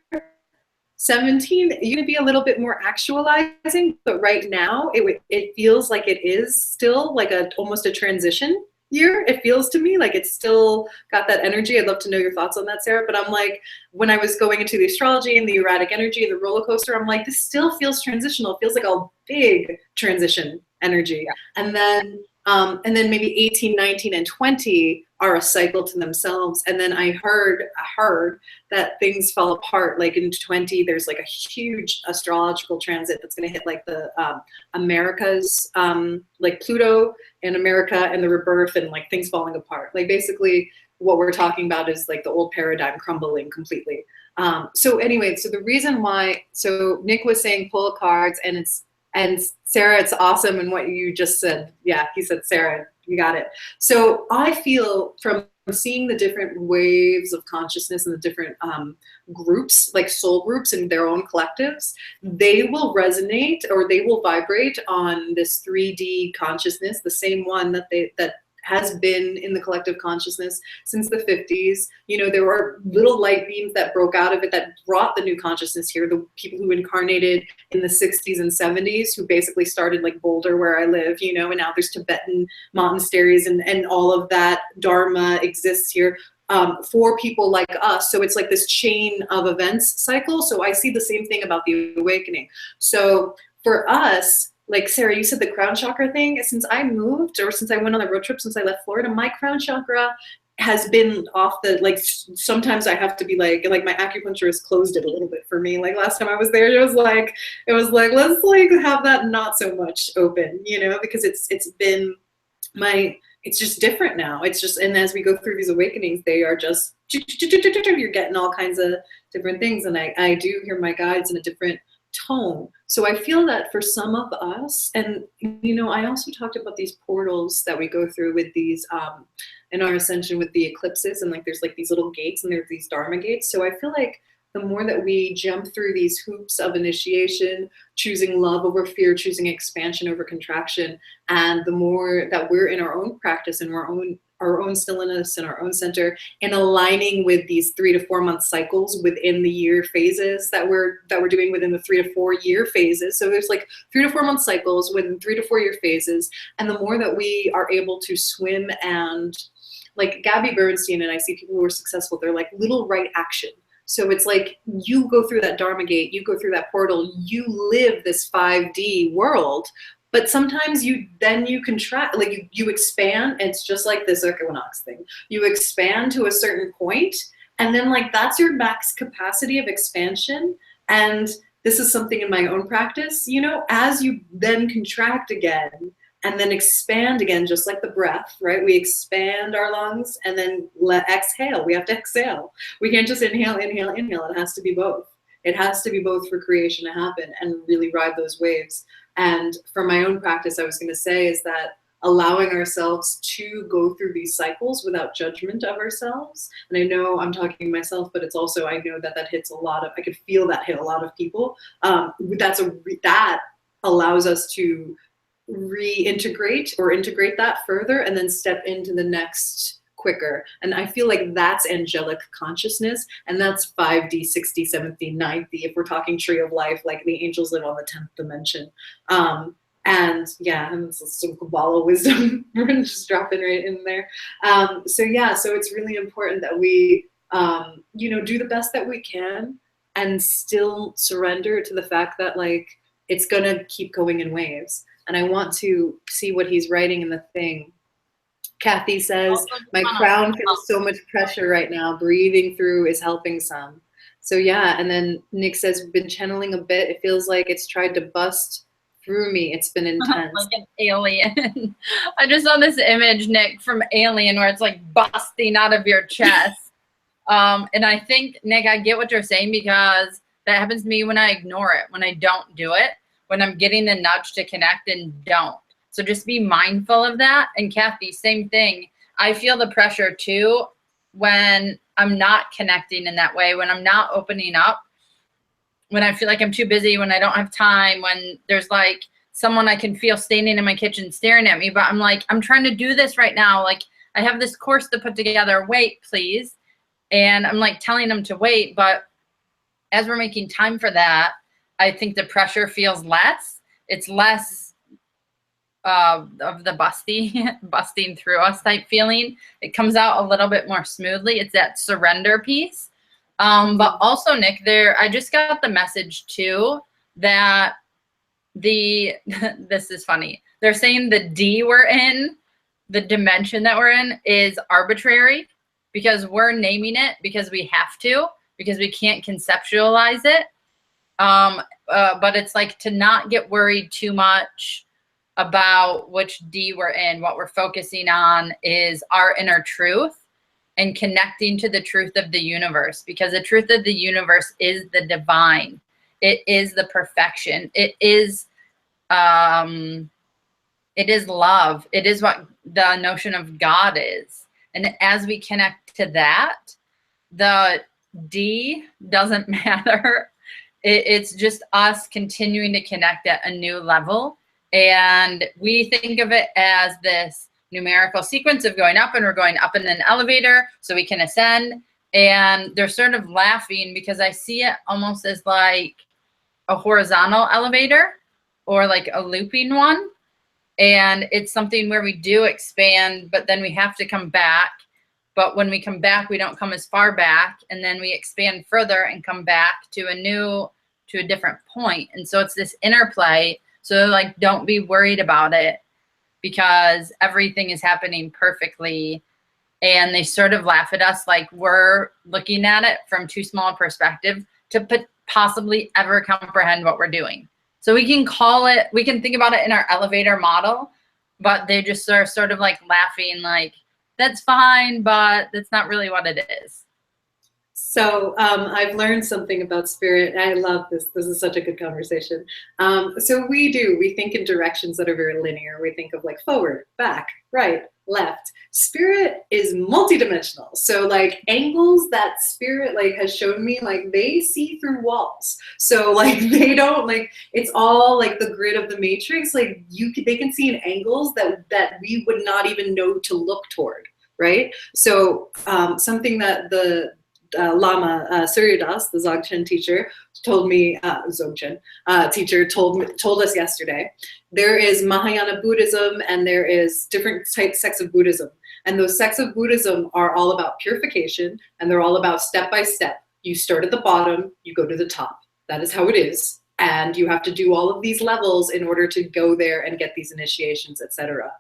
Speaker 1: 17, you're gonna be a little bit more actualizing, but right now it feels like it is still like almost a transition year. It feels to me like it's still got that energy. I'd love to know your thoughts on that, Sarah. But I'm like, when I was going into the astrology and the erratic energy and the roller coaster, I'm like, this still feels transitional. It feels like a big transition energy. Yeah. And then maybe 18, 19, and 20 are a cycle to themselves. And then I heard that things fell apart. Like in 20, there's like a huge astrological transit that's going to hit like the Americas, like Pluto and America and the rebirth and like things falling apart. Like basically what we're talking about is like the old paradigm crumbling completely. So anyway, so the reason why, so Nick was saying pull cards, and it's And Sara, it's awesome in what you just said. Yeah, he said, Sara, you got it. So I feel from seeing the different waves of consciousness and the different groups, like soul groups in their own collectives, they will resonate or they will vibrate on this 3D consciousness, the same one that has been in the collective consciousness since the 50s. You know, there were little light beams that broke out of it that brought the new consciousness here. The people who incarnated in the 60s and 70s, who basically started like Boulder, where I live, you know, and now there's Tibetan monasteries and all of that Dharma exists here. For people like us. So it's like this chain of events cycle. So I see the same thing about the awakening. So for us, like Sara, you said the crown chakra thing, since I moved or since I went on the road trip, since I left Florida, my crown chakra has been off the, like, sometimes I have to be like my acupuncturist closed it a little bit for me. Like last time I was there, it was like, let's like have that not so much open, you know, because it's been it's just different now. It's just, and as we go through these awakenings, they are just, you're getting all kinds of different things. And I do hear my guides in a different tone. So I feel that for some of us, and you know, I also talked about these portals that we go through with these in our ascension with the eclipses, and like there's like these little gates and there's these Dharma gates. So I feel like the more that we jump through these hoops of initiation, choosing love over fear, choosing expansion over contraction, and the more that we're in our own practice and our own stillness and our own center, and aligning with these 3 to 4 month cycles within the year phases that we're doing within the 3 to 4 year phases. So there's like 3 to 4 month cycles within 3 to 4 year phases, and the more that we are able to swim, and like Gabby Bernstein, and I see people who are successful, they're like little right action. So it's like you go through that Dharma gate, you go through that portal, you live this 5D world, but sometimes you contract, like you expand. It's just like this Equinox thing. You expand to a certain point, and then like that's your max capacity of expansion. And this is something in my own practice, you know, as you then contract again, and then expand again, just like the breath, right? We expand our lungs and then exhale. We have to exhale. We can't just inhale, inhale, inhale. It has to be both. It has to be both for creation to happen and really ride those waves. And for my own practice, I was going to say is that allowing ourselves to go through these cycles without judgment of ourselves. And I know I'm talking myself, but it's also, I know that hits a lot of, I could feel that hit a lot of people. That allows us to reintegrate or integrate that further and then step into the next quicker. And I feel like that's angelic consciousness, and that's 5D, 6D, 7D, 9D. If we're talking tree of life, like the angels live on the 10th dimension. And yeah, and some Kabbalah wisdom we're just dropping right in there. So it's really important that we do the best that we can and still surrender to the fact that like it's gonna keep going in waves. And I want to see what he's writing in the thing. Kathy says, my crown feels so much pressure right now. Breathing through is helping some. So yeah, and then Nick says, been channeling a bit. It feels like it's tried to bust through me. It's been intense.
Speaker 2: Like an alien. I just saw this image, Nick, from Alien, where it's like busting out of your chest. And I think, Nick, I get what you're saying, because that happens to me when I ignore it, when I don't do it, when I'm getting the nudge to connect and don't. So just be mindful of that. And Kathy, same thing. I feel the pressure too when I'm not connecting in that way, when I'm not opening up, when I feel like I'm too busy, when I don't have time, when there's like someone I can feel standing in my kitchen staring at me, but I'm like, I'm trying to do this right now. Like I have this course to put together. Wait, please. And I'm like telling them to wait. But as we're making time for that, I think the pressure feels less. It's less of the busting through us type feeling. It comes out a little bit more smoothly. It's that surrender piece. But also, Nick, I just got the message too that this is funny. They're saying the D we're in, the dimension that we're in, is arbitrary because we're naming it because we have to, because we can't conceptualize it. But it's like to not get worried too much about which D we're in. What we're focusing on is our inner truth and connecting to the truth of the universe, because the truth of the universe is the divine. It is the perfection. It is it is love. It is what the notion of God is. And as we connect to that, the D doesn't matter. It's just us continuing to connect at a new level. And we think of it as this numerical sequence of going up, and we're going up in an elevator so we can ascend. And they're sort of laughing because I see it almost as like a horizontal elevator or like a looping one. And it's something where we do expand, but then we have to come back. But when we come back, we don't come as far back. And then we expand further and come back to a different point. And so it's this interplay. So like, don't be worried about it because everything is happening perfectly. And they sort of laugh at us like we're looking at it from too small a perspective to possibly ever comprehend what we're doing. So we can call it, we can think about it in our elevator model, but they just are sort of like laughing like, that's fine, but that's not really what it is.
Speaker 1: So I've learned something about spirit. I love this. This is such a good conversation. So we think in directions that are very linear. We think of like forward, back, right, left. Spirit is multidimensional. So like angles that spirit like has shown me, like they see through walls. So like they don't like, it's all like the grid of the matrix. Like they can see in angles that we would not even know to look toward, right? So something that the Lama Suryadas, the Dzogchen teacher, told me, teacher told us yesterday, there is Mahayana Buddhism and there is different sects of Buddhism. And those sects of Buddhism are all about purification, and they're all about step by step. You start at the bottom, you go to the top. That is how it is. And you have to do all of these levels in order to go there and get these initiations, etc.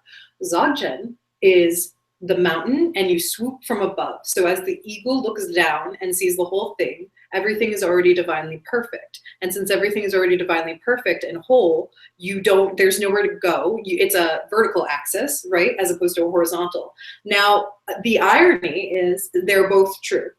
Speaker 1: Dzogchen is the mountain and you swoop from above. So as the eagle looks down and sees the whole thing, everything is already divinely perfect. And since everything is already divinely perfect and whole, there's nowhere to go. It's a vertical axis, right? As opposed to a horizontal. Now, the irony is they're both true.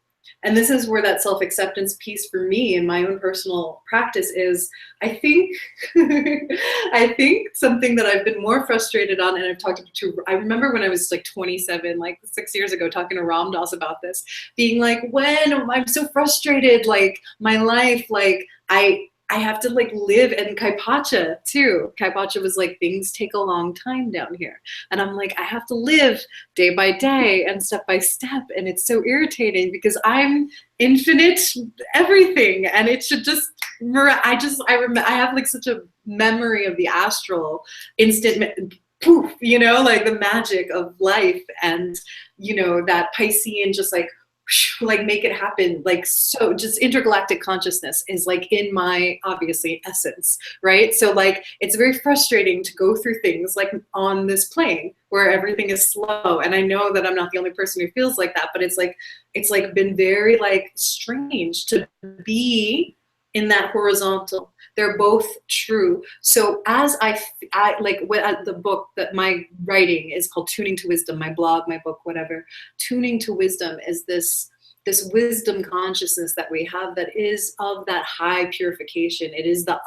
Speaker 1: And this is where that self-acceptance piece for me in my own personal practice is, I think, I think something that I've been more frustrated on, and I've talked to, I remember when I was like 27, like 6 years ago, talking to Ram Dass about this, being like, when I'm so frustrated, like my life, like I have to like live in Kaipacha too. Kaipacha was like, things take a long time down here. And I'm like, I have to live day by day and step by step. And it's so irritating because I'm infinite everything. And it should just, I have like such a memory of the astral instant poof, you know, like the magic of life and, you know, that Piscean just like make it happen. Like, so just intergalactic consciousness is like in my obviously essence, right? So like it's very frustrating to go through things like on this plane where everything is slow, and I know that I'm not the only person who feels like that, but it's like been very like strange to be in that horizontal. They're both true. So as I like the book that my writing is called Tuning to Wisdom, my blog, my book, whatever. Tuning to Wisdom is this wisdom consciousness that we have that is of that high purification. It is the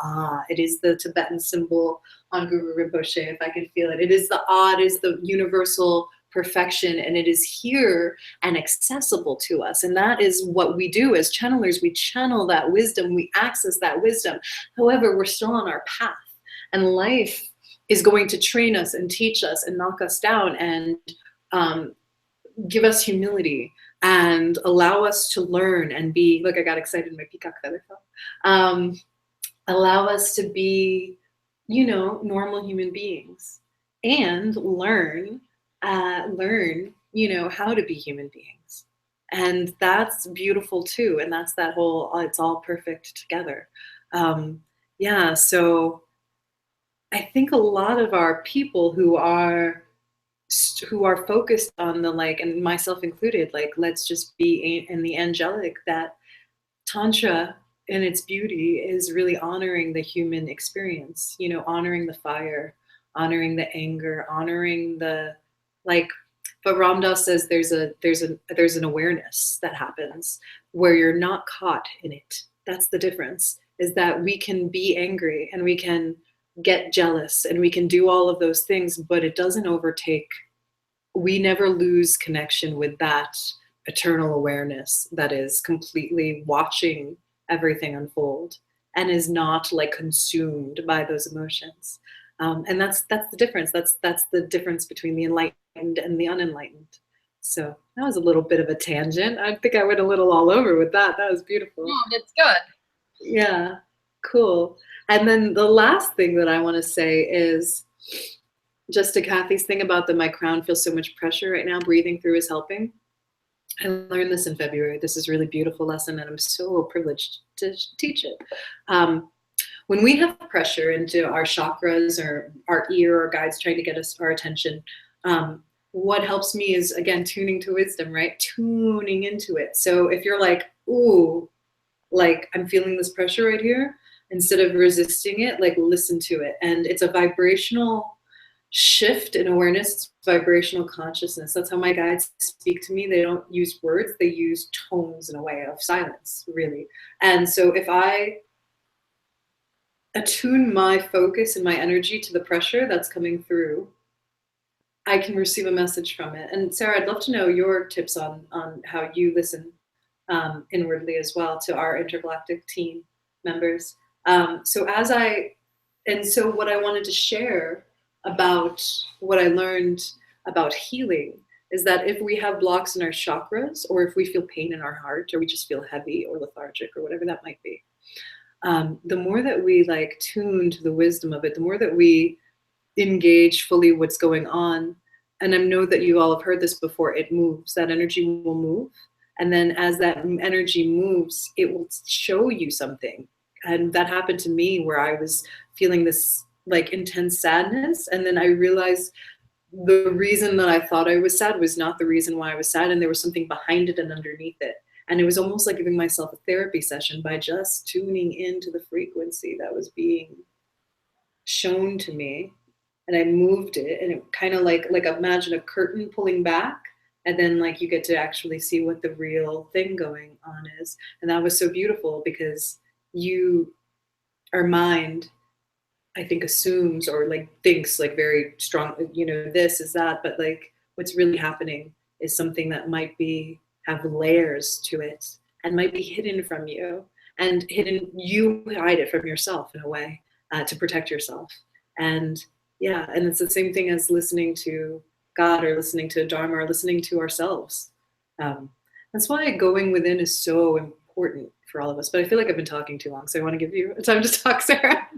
Speaker 1: it is the Tibetan symbol on Guru Rinpoche, if I can feel it. It is the it is the universal perfection, and it is here and accessible to us. And that is what we do as channelers. We channel that wisdom, we access that wisdom. However, we're still on our path, and life is going to train us and teach us and knock us down and give us humility and allow us to learn and be, look, I got excited, my peacock feather fell. Allow us to be, you know, normal human beings and learn, you know, how to be human beings. And that's beautiful too. And that's that whole, it's all perfect together. Yeah, so I think a lot of our people who are focused on the like, and myself included, like, let's just be in the angelic, that Tantra in its beauty is really honoring the human experience, you know, honoring the fire, honoring the anger, honoring the, like, but Ram Dass says there's an awareness that happens where you're not caught in it. That's the difference, is that we can be angry and we can get jealous and we can do all of those things, but it doesn't overtake. We never lose connection with that eternal awareness that is completely watching everything unfold and is not like consumed by those emotions. And that's the difference. That's the difference between the enlightened and the unenlightened. So that was a little bit of a tangent. I think I went a little all over with that. That was beautiful.
Speaker 2: Oh, that's good.
Speaker 1: Yeah, cool. And then the last thing that I want to say is just to Kathy's thing about my crown feels so much pressure right now. Breathing through is helping. I learned this in February. This is a really beautiful lesson, and I'm so privileged to teach it. When we have pressure into our chakras or our ear or guides trying to get us our attention, what helps me is, again, tuning to wisdom, right? Tuning into it. So if you're like, ooh, like I'm feeling this pressure right here, instead of resisting it, like listen to it. And it's a vibrational shift in awareness. It's vibrational consciousness. That's how my guides speak to me. They don't use words, they use tones in a way of silence, really. And so if I attune my focus and my energy to the pressure that's coming through, I can receive a message from it. And Sara, I'd love to know your tips on how you listen inwardly as well to our intergalactic team members. So what I wanted to share about what I learned about healing is that if we have blocks in our chakras, or if we feel pain in our heart, or we just feel heavy or lethargic or whatever that might be, the more that we like tune to the wisdom of it, the more that we engage fully what's going on. And I know that you all have heard this before, it moves, that energy will move. And then as that energy moves, it will show you something. And that happened to me where I was feeling this like intense sadness. And then I realized the reason that I thought I was sad was not the reason why I was sad. And there was something behind it and underneath it. And it was almost like giving myself a therapy session by just tuning into the frequency that was being shown to me. And I moved it, and it kind of like imagine a curtain pulling back, and then like you get to actually see what the real thing going on is. And that was so beautiful because our mind, I think, assumes or like thinks like very strong, this is that, but like what's really happening is something that might have layers to it and might be hidden from you, and you hide it from yourself in a way to protect yourself. And yeah, and it's the same thing as listening to God or listening to Dharma or listening to ourselves. That's why going within is so important for all of us. But I feel like I've been talking too long, so I want to give you time to talk, Sara.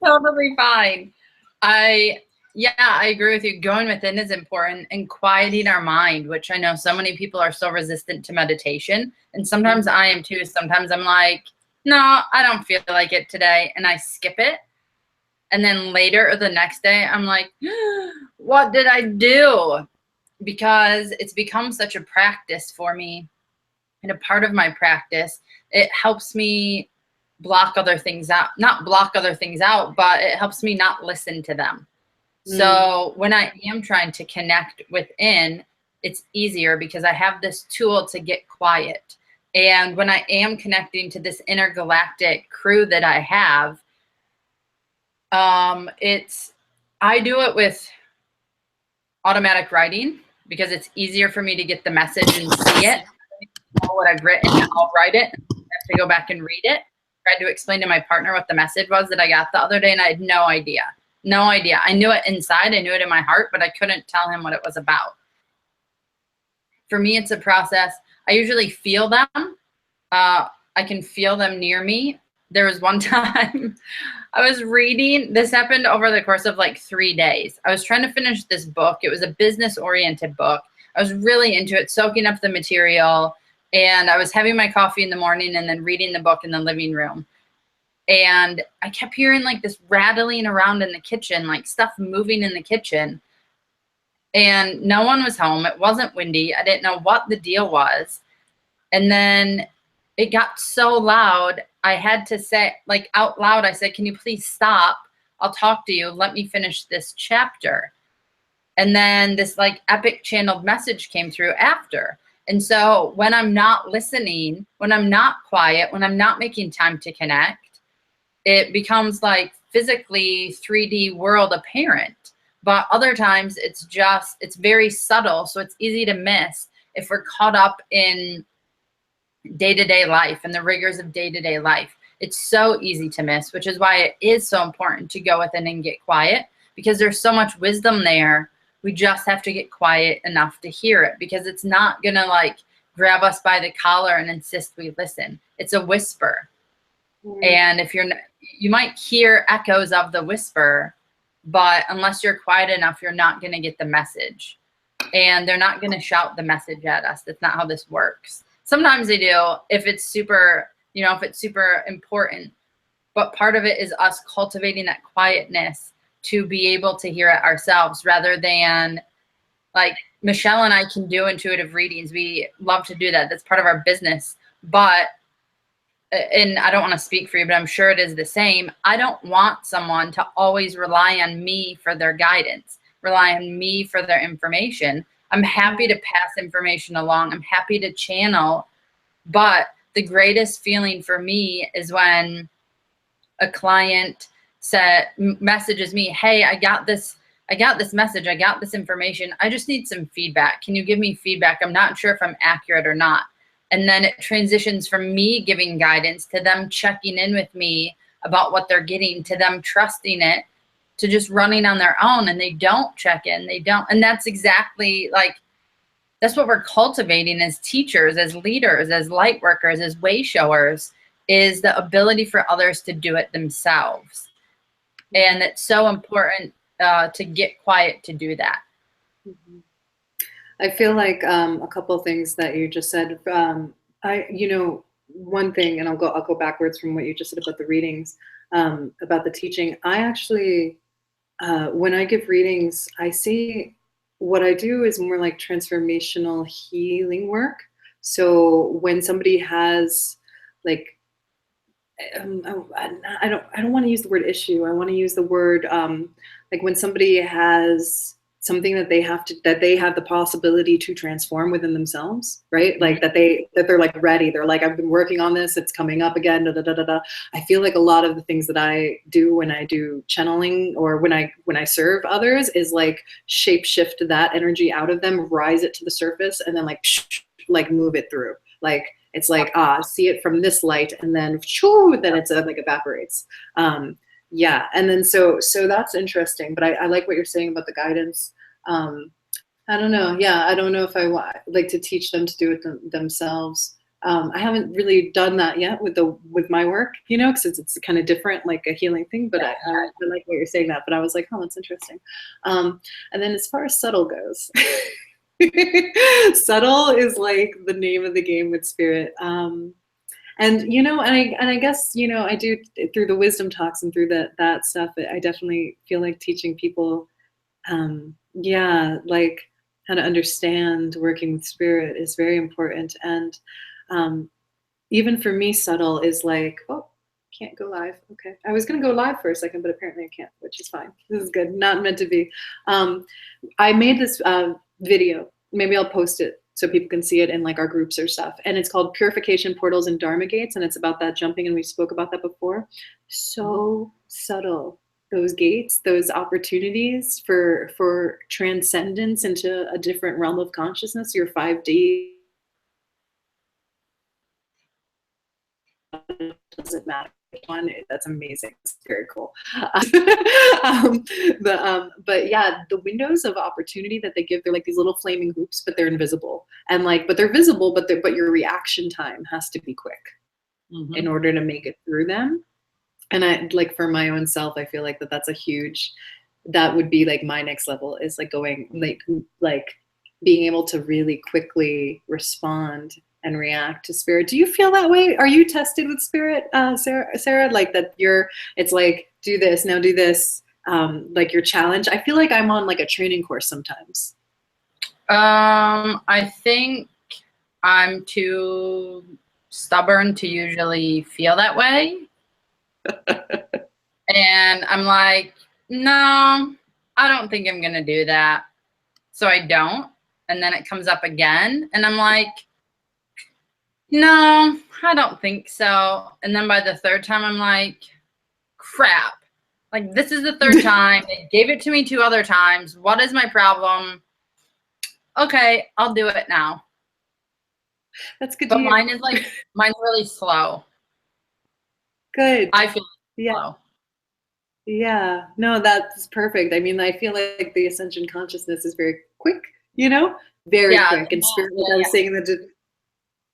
Speaker 2: Totally fine. I agree with you. Going within is important, and quieting our mind, which I know so many people are so resistant to meditation. And sometimes I am too. Sometimes I'm like, no, I don't feel like it today, and I skip it. And then later or the next day, I'm like, what did I do? Because it's become such a practice for me, and a part of my practice. It helps me block other things out, not block other things out, but it helps me not listen to them. So when I am trying to connect within, it's easier because I have this tool to get quiet. And when I am connecting to this intergalactic crew that I have, I do it with automatic writing because it's easier for me to get the message and see it. I know what I've written, I'll write it. I have to go back and read it. I tried to explain to my partner what the message was that I got the other day, and I had no idea. No idea. I knew it inside, I knew it in my heart, but I couldn't tell him what it was about. For me, it's a process. I usually feel them. I can feel them near me. There was one time I was reading, this happened over the course of like 3 days. I was trying to finish this book. It was a business-oriented book. I was really into it, soaking up the material, and I was having my coffee in the morning and then reading the book in the living room. And I kept hearing like this rattling around in the kitchen, like stuff moving in the kitchen. And no one was home. It wasn't windy. I didn't know what the deal was. And then it got so loud, I had to say, like out loud, I said, can you please stop? I'll talk to you. Let me finish this chapter. And then this like epic channeled message came through after. And so when I'm not listening, when I'm not quiet, when I'm not making time to connect, it becomes like physically 3D world apparent. But other times it's very subtle. So it's easy to miss if we're caught up in day-to-day life and the rigors of day-to-day life. It's so easy to miss, which is why it is so important to go within and get quiet, because there's so much wisdom there. We just have to get quiet enough to hear it, because it's not going to like grab us by the collar and insist we listen. It's a whisper. And if you might hear echoes of the whisper, but unless you're quiet enough, you're not going to get the message. And they're not going to shout the message at us. That's not how this works. Sometimes they do if it's super, if it's super important. But part of it is us cultivating that quietness to be able to hear it ourselves, rather than like Michelle and I can do intuitive readings. We love to do that. That's part of our business. But, and I don't want to speak for you, but I'm sure it is the same. I don't want someone to always rely on me for their guidance, rely on me for their information. I'm happy to pass information along. I'm happy to channel. But the greatest feeling for me is when a client messages me, hey, I got this message. I got this information. I just need some feedback. Can you give me feedback? I'm not sure if I'm accurate or not. And then it transitions from me giving guidance to them checking in with me about what they're getting, to them trusting it, to just running on their own, and they don't check in. They don't. And that's exactly like, that's what we're cultivating as teachers, as leaders, as light workers, as way showers, is the ability for others to do it themselves. And it's so important to get quiet to do that.
Speaker 1: I feel like a couple of things that you just said. One thing, and I'll go backwards from what you just said about the readings, about the teaching. I actually, when I give readings, I see what I do is more like transformational healing work. So when somebody has like, I don't want to use the word issue. I want to use the word like when somebody has something that they have the possibility to transform within themselves, right? Like that they're like ready. They're like, I've been working on this. It's coming up again. Da, da, da, da, da. I feel like a lot of the things that I do when I do channeling or when I serve others is like shape shift that energy out of them, rise it to the surface, and then like move it through. Like it's like see it from this light, and then then it's like evaporates. Yeah, and then so that's interesting. But I like what you're saying about the guidance. I don't know. Yeah, I don't know if I like to teach them to do it themselves. I haven't really done that yet with my work, because it's kind of different, like a healing thing. But I like what you're saying that. But I was like, oh, that's interesting. And then as far as subtle goes, subtle is like the name of the game with spirit. And I guess I do through the wisdom talks and through that stuff. I definitely feel like teaching people, like how to understand working with spirit is very important. And even for me, subtle is like, oh, can't go live. Okay, I was gonna go live for a second, but apparently I can't, which is fine. This is good. Not meant to be. I made this video. Maybe I'll post it so people can see it in like our groups or stuff. And it's called Purification Portals and Dharma Gates. And it's about that jumping. And we spoke about that before. So subtle, those gates, those opportunities for transcendence into a different realm of consciousness, your 5D. Doesn't matter one. That's amazing. It's very cool. But yeah, the windows of opportunity that they give, they're like these little flaming hoops, but they're invisible. And but they're visible, but your reaction time has to be quick in order to make it through them. And I like for my own self, I feel like that's a huge, that would be like my next level is like going like being able to really quickly respond and react to spirit. Do you feel that way? Are you tested with spirit, Sara? Like that it's like, do this, now do this, like your challenge? I feel like I'm on like a training course sometimes.
Speaker 2: I think I'm too stubborn to usually feel that way. And I'm like, no, I don't think I'm going to do that. So I don't. And then it comes up again. And I'm like, no, I don't think so. And then by the third time, I'm like, crap. Like, this is the third time. They gave it to me 2 other times. What is my problem? Okay, I'll do it now.
Speaker 1: That's good
Speaker 2: But
Speaker 1: to hear.
Speaker 2: mine's really slow.
Speaker 1: Good.
Speaker 2: I feel
Speaker 1: Yeah.
Speaker 2: slow.
Speaker 1: Yeah. No, that's perfect. I mean, I feel like the ascension consciousness is very quick, very quick. And spirit, like I was saying that,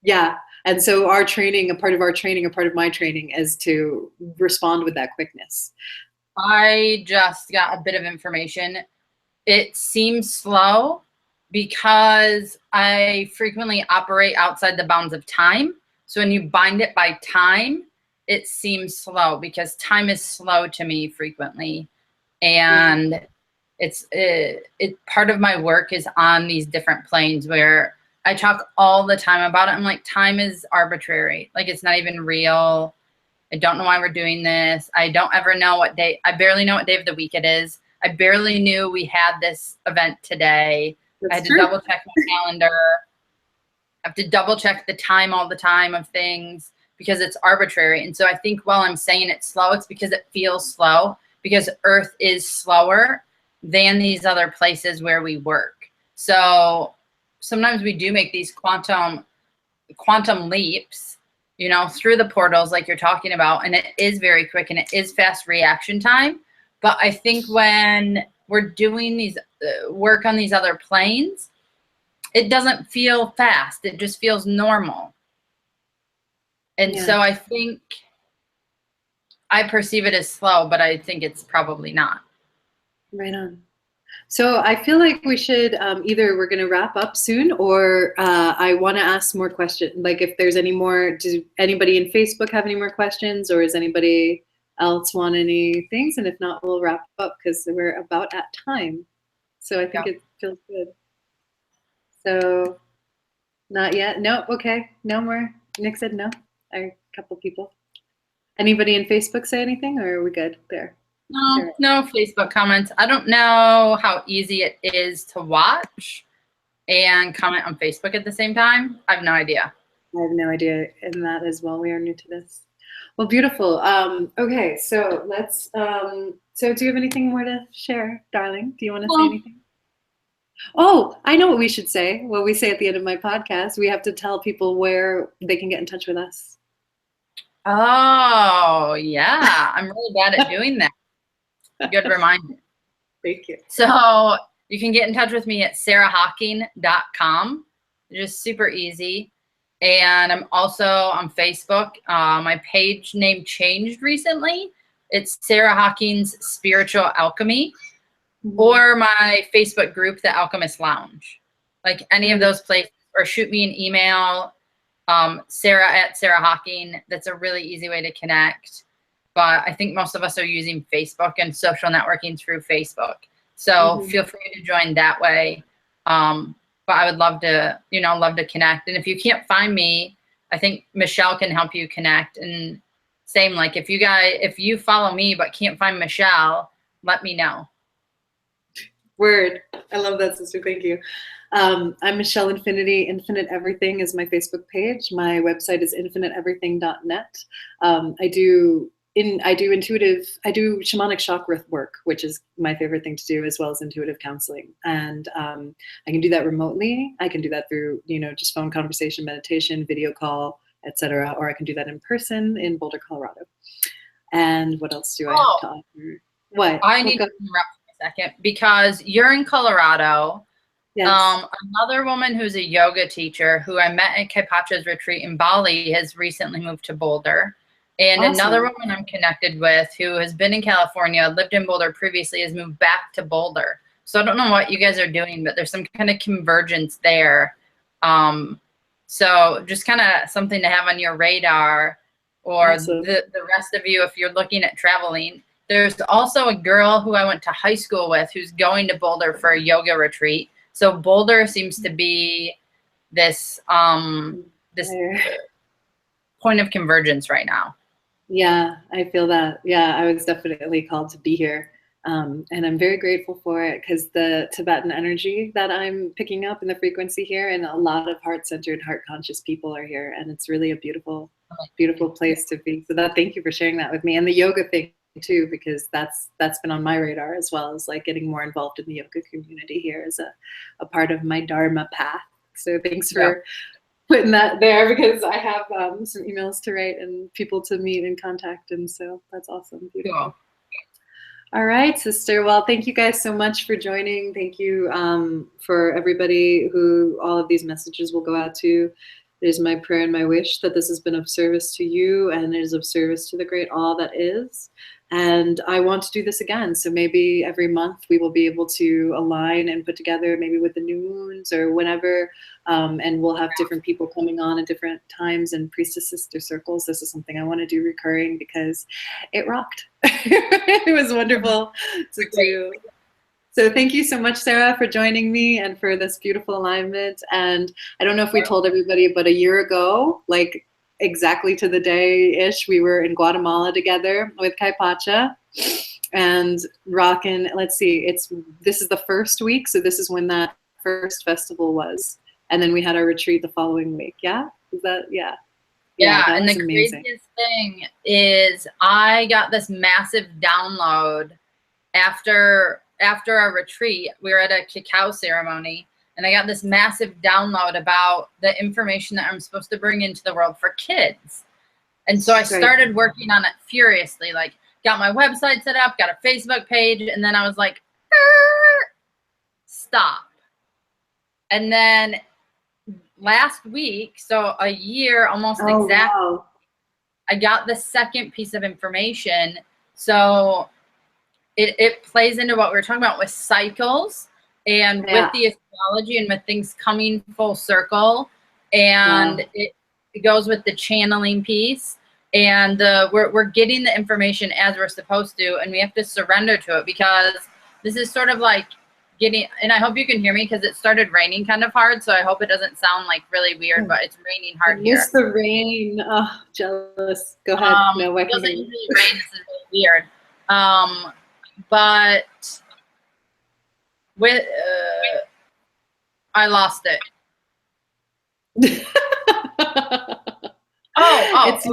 Speaker 1: yeah. And so our training, a part of my training is to respond with that quickness.
Speaker 2: I just got a bit of information. It seems slow because I frequently operate outside the bounds of time. So when you bind it by time, it seems slow because time is slow to me frequently. And it's part of my work is on these different planes where I talk all the time about it. I'm like, time is arbitrary. Like, it's not even real. I don't know why we're doing this. I don't ever know what day. I barely know what day of the week it is. I barely knew we had this event today. I had to double check my calendar. I have to double check the time all the time of things because it's arbitrary. And so I think while I'm saying it's slow, it's because it feels slow, because Earth is slower than these other places where we work. So sometimes we do make these quantum leaps, through the portals like you're talking about, and it is very quick and it is fast reaction time. But I think when we're doing these work on these other planes, it doesn't feel fast. It just feels normal. And so I think I perceive it as slow, but I think it's probably not.
Speaker 1: Right on. So I feel like we should either we're going to wrap up soon, or I want to ask more questions. Like, if there's any more, does anybody in Facebook have any more questions, or does anybody else want any things? And if not, we'll wrap up because we're about at time. So I think it feels good. So not yet. No. Okay. No more. Nick said no. A couple people. Anybody in Facebook say anything, or are we good there?
Speaker 2: No Facebook comments. I don't know how easy it is to watch and comment on Facebook at the same time. I have no idea.
Speaker 1: I have no idea in that as well. We are new to this. Well, beautiful. Okay, so let's, so do you have anything more to share, darling? Do you want to say anything? Oh, I know what we should say. What we say at the end of my podcast. We have to tell people where they can get in touch with us.
Speaker 2: Oh, yeah. I'm really bad at doing that. Good reminder.
Speaker 1: Thank you.
Speaker 2: So you can get in touch with me at sarahhocking.com. Just super easy. And I'm also on Facebook. My page name changed recently. It's Sara Hocking's Spiritual Alchemy, or my Facebook group, The Alchemist Lounge. Like any of those places, or shoot me an email, Sara@Sara Hocking. That's a really easy way to connect. But I think most of us are using Facebook and social networking through Facebook. So feel free to join that way. But I would love to connect. And if you can't find me, I think Michelle can help you connect. And same, like if you follow me but can't find Michelle, let me know.
Speaker 1: Word. I love that, sister. Thank you. I'm Michelle Infinity. Infinite Everything is my Facebook page. My website is infiniteeverything.net. I do shamanic chakra work, which is my favorite thing to do, as well as intuitive counseling. And I can do that remotely. I can do that through, just phone conversation, meditation, video call, etc. Or I can do that in person in Boulder, Colorado. And what else do I have to offer? What?
Speaker 2: I need to interrupt for a second because you're in Colorado.
Speaker 1: Yes.
Speaker 2: Another woman who's a yoga teacher who I met at Kaipacha's retreat in Bali has recently moved to Boulder. And another woman I'm connected with who has been in California, lived in Boulder previously, has moved back to Boulder. So I don't know what you guys are doing, but there's some kind of convergence there. So just kind of something to have on your radar, or the rest of you if you're looking at traveling. There's also a girl who I went to high school with who's going to Boulder for a yoga retreat. So Boulder seems to be this point of convergence right now.
Speaker 1: Yeah, I feel that. Yeah, I was definitely called to be here. And I'm very grateful for it because the Tibetan energy that I'm picking up in the frequency here, and a lot of heart-centered, heart-conscious people are here. And it's really a beautiful, beautiful place to be. So thank you for sharing that with me. And the yoga thing too, because that's been on my radar, as well as like getting more involved in the yoga community here as a part of my Dharma path. So thanks for putting that there, because I have some emails to write and people to meet and contact, and so that's awesome. Beautiful.
Speaker 2: Cool.
Speaker 1: All right, sister. Well, thank you guys so much for joining. Thank you for everybody who all of these messages will go out to. It is my prayer and my wish that this has been of service to you, and it is of service to the great all that is. And I want to do this again. So maybe every month we will be able to align and put together, maybe with the new moons or whenever. And we'll have different people coming on at different times and priestess sister circles. This is something I want to do recurring because it rocked. It was wonderful to do. So thank you so much, Sara, for joining me and for this beautiful alignment. And I don't know if we told everybody, but a year ago, like exactly to the day-ish, we were in Guatemala together with Kai Pacha and rocking. Let's see, this is the first week, so this is when that first festival was. And then we had our retreat the following week. Yeah? Is that, yeah.
Speaker 2: Yeah,
Speaker 1: that
Speaker 2: and the
Speaker 1: amazing.
Speaker 2: craziest thing is I got this massive download after our retreat. We were at a cacao ceremony, and I got this massive download about the information that I'm supposed to bring into the world for kids. And so I started working on it furiously, like got my website set up, got a Facebook page, and then I was like, stop. And then last week, so a year almost exactly, wow, I got the second piece of information. So it plays into what we were talking about with cycles and with the astrology and with things coming full circle. And it goes with the channeling piece. And we're getting the information as we're supposed to, and we have to surrender to it, because this is sort of like getting, and I hope you can hear me because it started raining kind of hard, so I hope it doesn't sound like really weird, but it's raining hard here.
Speaker 1: Miss the rain. Oh, jealous. Go ahead. No, I
Speaker 2: it doesn't usually rain. This is really weird. But with I lost it. It's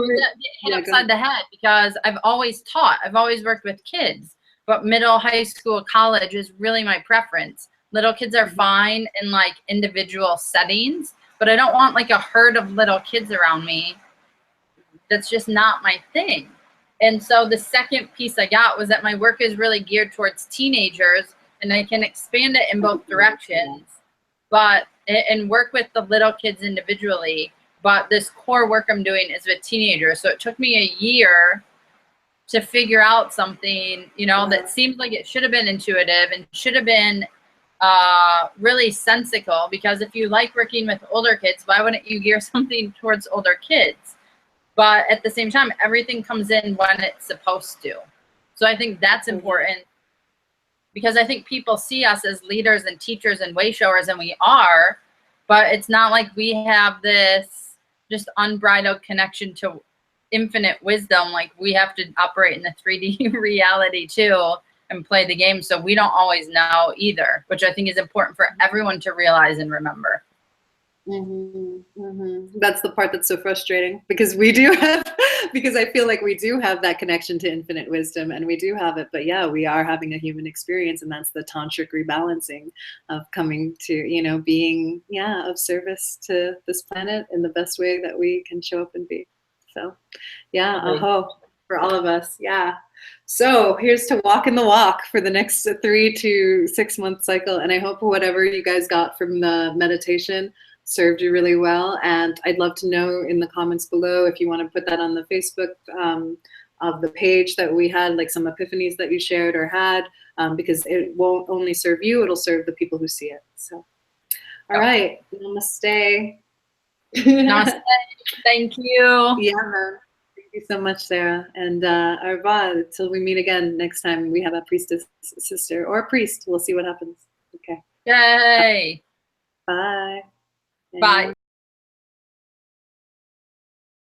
Speaker 2: hit upside the head, because I've always taught. I've always worked with kids, but middle, high school, college is really my preference. Little kids are fine in like individual settings, but I don't want like a herd of little kids around me. That's just not my thing. And so the second piece I got was that my work is really geared towards teenagers, and I can expand it in both directions, and work with the little kids individually. But this core work I'm doing is with teenagers. So it took me a year to figure out something, that seemed like it should have been intuitive and should have been really sensical, because if you like working with older kids, why wouldn't you gear something towards older kids? But at the same time, everything comes in when it's supposed to. So I think that's important, because I think people see us as leaders and teachers and way showers, and we are, but it's not like we have this just unbridled connection to infinite wisdom. Like, we have to operate in the 3D reality too and play the game. So we don't always know either, which I think is important for everyone to realize and remember.
Speaker 1: That's the part that's so frustrating, because we do have, because I feel like we do have that connection to infinite wisdom, and we do have it, but yeah, we are having a human experience, and that's the tantric rebalancing of coming to, being, of service to this planet in the best way that we can show up and be. So aho for all of us. So here's to walk in the walk for the next 3 to 6 month cycle, and I hope whatever you guys got from the meditation served you really well. And I'd love to know in the comments below if you want to put that on the Facebook of the page that we had, like some epiphanies that you shared or had, because it won't only serve you, it'll serve the people who see it. So, all right, namaste.
Speaker 2: Namaste. Thank you.
Speaker 1: Yeah, man. Thank you so much, Sara. And arva, till we meet again next time we have a priestess sister or a priest. We'll see what happens. Okay.
Speaker 2: Yay.
Speaker 1: Bye.
Speaker 2: Bye.